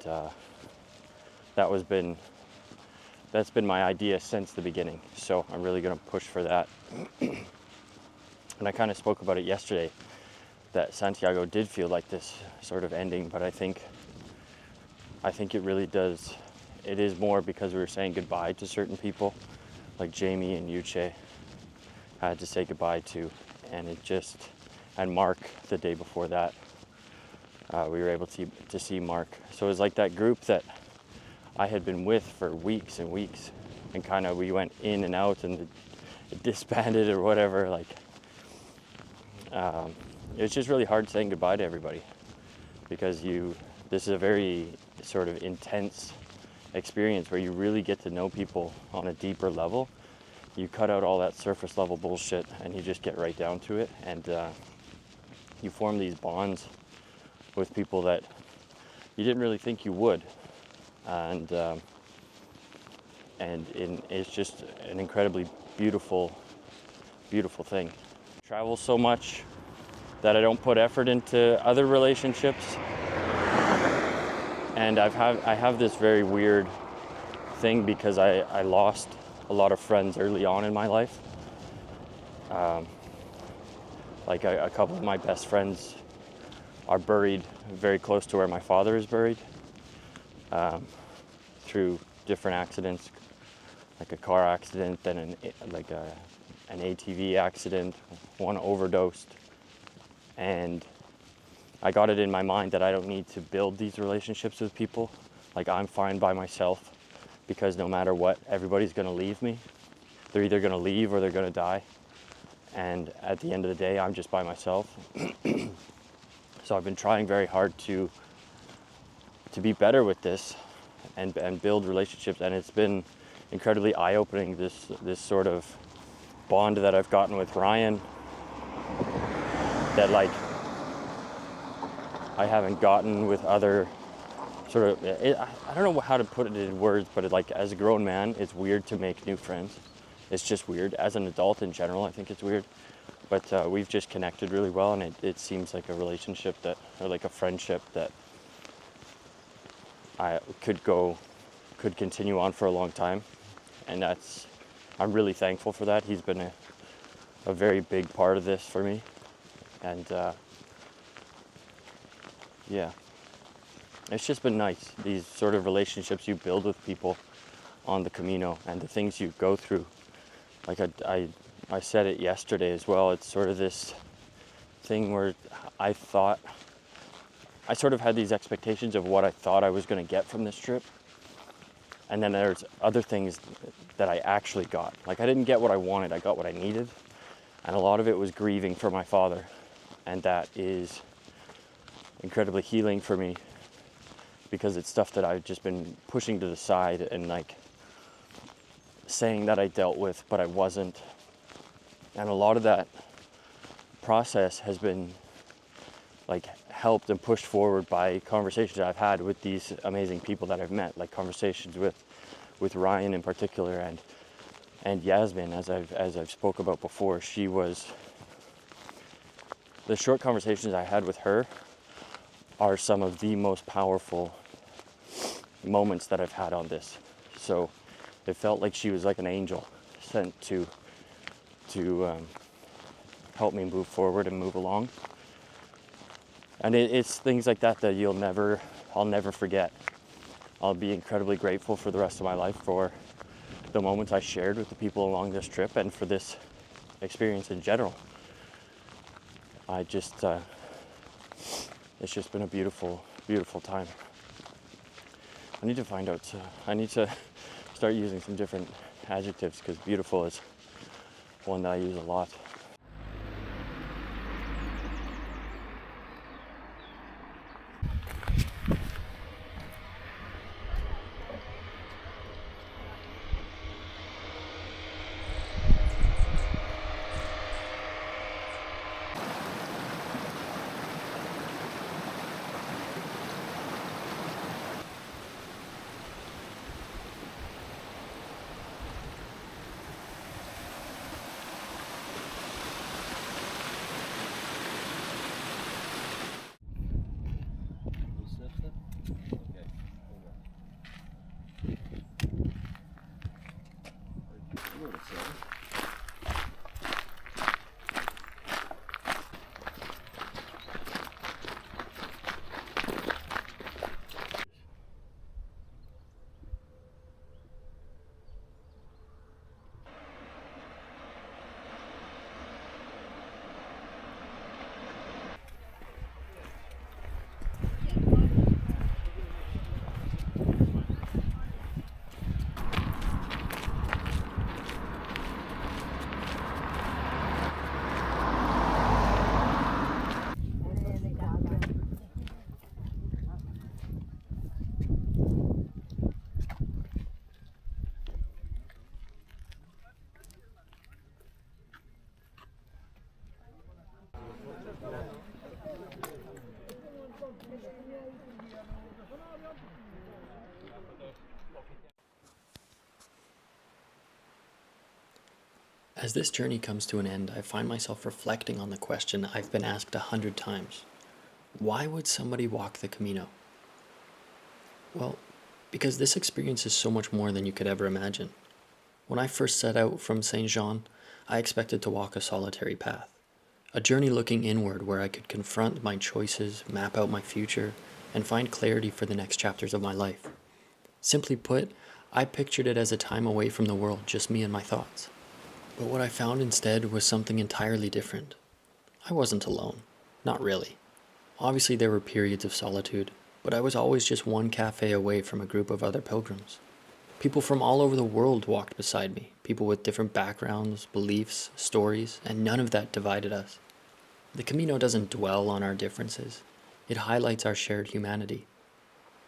that's been my idea since the beginning. So I'm really going to push for that. And I kind of spoke about it yesterday, that Santiago did feel like this sort of ending, but I think it really does. It is more because we were saying goodbye to certain people, like Jamie and Yuche had to say goodbye to, and Mark the day before that, we were able to see Mark. So it was like that group that I had been with for weeks and weeks, and kind of we went in and out and it disbanded or whatever. Like, it's just really hard saying goodbye to everybody, because this is a very sort of intense experience where you really get to know people on a deeper level. You cut out all that surface level bullshit and you just get right down to it, and you form these bonds with people that you didn't really think you would, and it's just an incredibly beautiful thing. I travel so much that I don't put effort into other relationships, and I have this very weird thing because I lost a lot of friends early on in my life, Like a couple of my best friends are buried very close to where my father is buried, through different accidents, like a car accident, then an ATV accident, one overdosed. And I got it in my mind that I don't need to build these relationships with people. Like, I'm fine by myself, because no matter what, everybody's gonna leave me. They're either gonna leave or they're gonna die. And at the end of the day, I'm just by myself. So I've been trying very hard to be better with this and build relationships, and it's been incredibly eye-opening, this sort of bond that I've gotten with Ryan, that like I haven't gotten with other sort of, I don't know how to put it in words, but like as a grown man, it's weird to make new friends. It's just weird. As an adult in general, I think it's weird. But we've just connected really well, and it seems like a relationship or like a friendship that I could continue on for a long time. And I'm really thankful for that. He's been a very big part of this for me. And yeah, it's just been nice, these sort of relationships you build with people on the Camino and the things you go through. Like I said it yesterday as well, it's sort of this thing where I sort of had these expectations of what I thought I was going to get from this trip. And then there's other things that I actually got. Like, I didn't get what I wanted, I got what I needed. And a lot of it was grieving for my father. And that is incredibly healing for me, because it's stuff that I've just been pushing to the side and like saying that I dealt with, but I wasn't. And a lot of that process has been like helped and pushed forward by conversations I've had with these amazing people that I've met, like conversations with Ryan in particular, and Yasmin, as I've spoke about before. She was, the short conversations I had with her are some of the most powerful moments that I've had on this. So it felt like she was like an angel sent to help me move forward and move along. And it's things like that that I'll never forget. I'll be incredibly grateful for the rest of my life for the moments I shared with the people along this trip and for this experience in general. It's just been a beautiful, beautiful time. I need to start using some different adjectives, because beautiful is one that I use a lot. As this journey comes to an end, I find myself reflecting on the question I've been asked 100 times. Why would somebody walk the Camino? Well, because this experience is so much more than you could ever imagine. When I first set out from Saint Jean, I expected to walk a solitary path, a journey looking inward where I could confront my choices, map out my future, and find clarity for the next chapters of my life. Simply put, I pictured it as a time away from the world, just me and my thoughts. But what I found instead was something entirely different. I wasn't alone. Not really. Obviously there were periods of solitude, but I was always just one cafe away from a group of other pilgrims. People from all over the world walked beside me, people with different backgrounds, beliefs, stories, and none of that divided us. The Camino doesn't dwell on our differences. It highlights our shared humanity.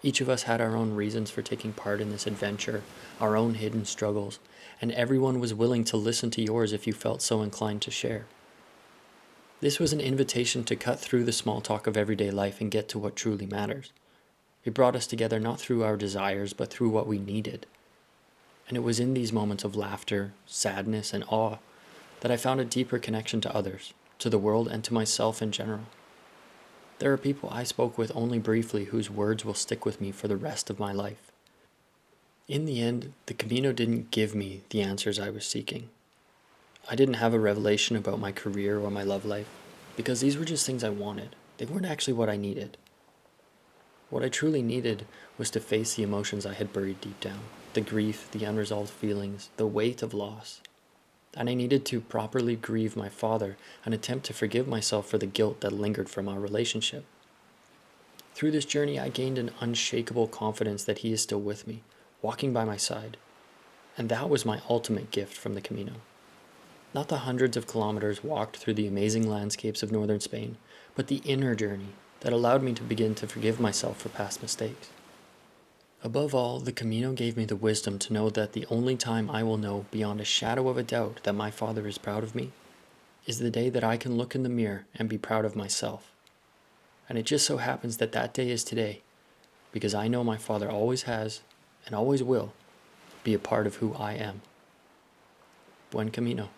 Each of us had our own reasons for taking part in this adventure, our own hidden struggles, and everyone was willing to listen to yours if you felt so inclined to share. This was an invitation to cut through the small talk of everyday life and get to what truly matters. It brought us together not through our desires, but through what we needed. And it was in these moments of laughter, sadness, and awe that I found a deeper connection to others, to the world, and to myself in general. There are people I spoke with only briefly whose words will stick with me for the rest of my life. In the end, the Camino didn't give me the answers I was seeking. I didn't have a revelation about my career or my love life, because these were just things I wanted. They weren't actually what I needed. What I truly needed was to face the emotions I had buried deep down, the grief, the unresolved feelings, the weight of loss. And I needed to properly grieve my father and attempt to forgive myself for the guilt that lingered from our relationship. Through this journey, I gained an unshakable confidence that he is still with me, walking by my side. And that was my ultimate gift from the Camino. Not the hundreds of kilometers walked through the amazing landscapes of northern Spain, but the inner journey that allowed me to begin to forgive myself for past mistakes. Above all, the Camino gave me the wisdom to know that the only time I will know beyond a shadow of a doubt that my father is proud of me is the day that I can look in the mirror and be proud of myself. And it just so happens that that day is today, because I know my father always has, and always will, be a part of who I am. Buen Camino.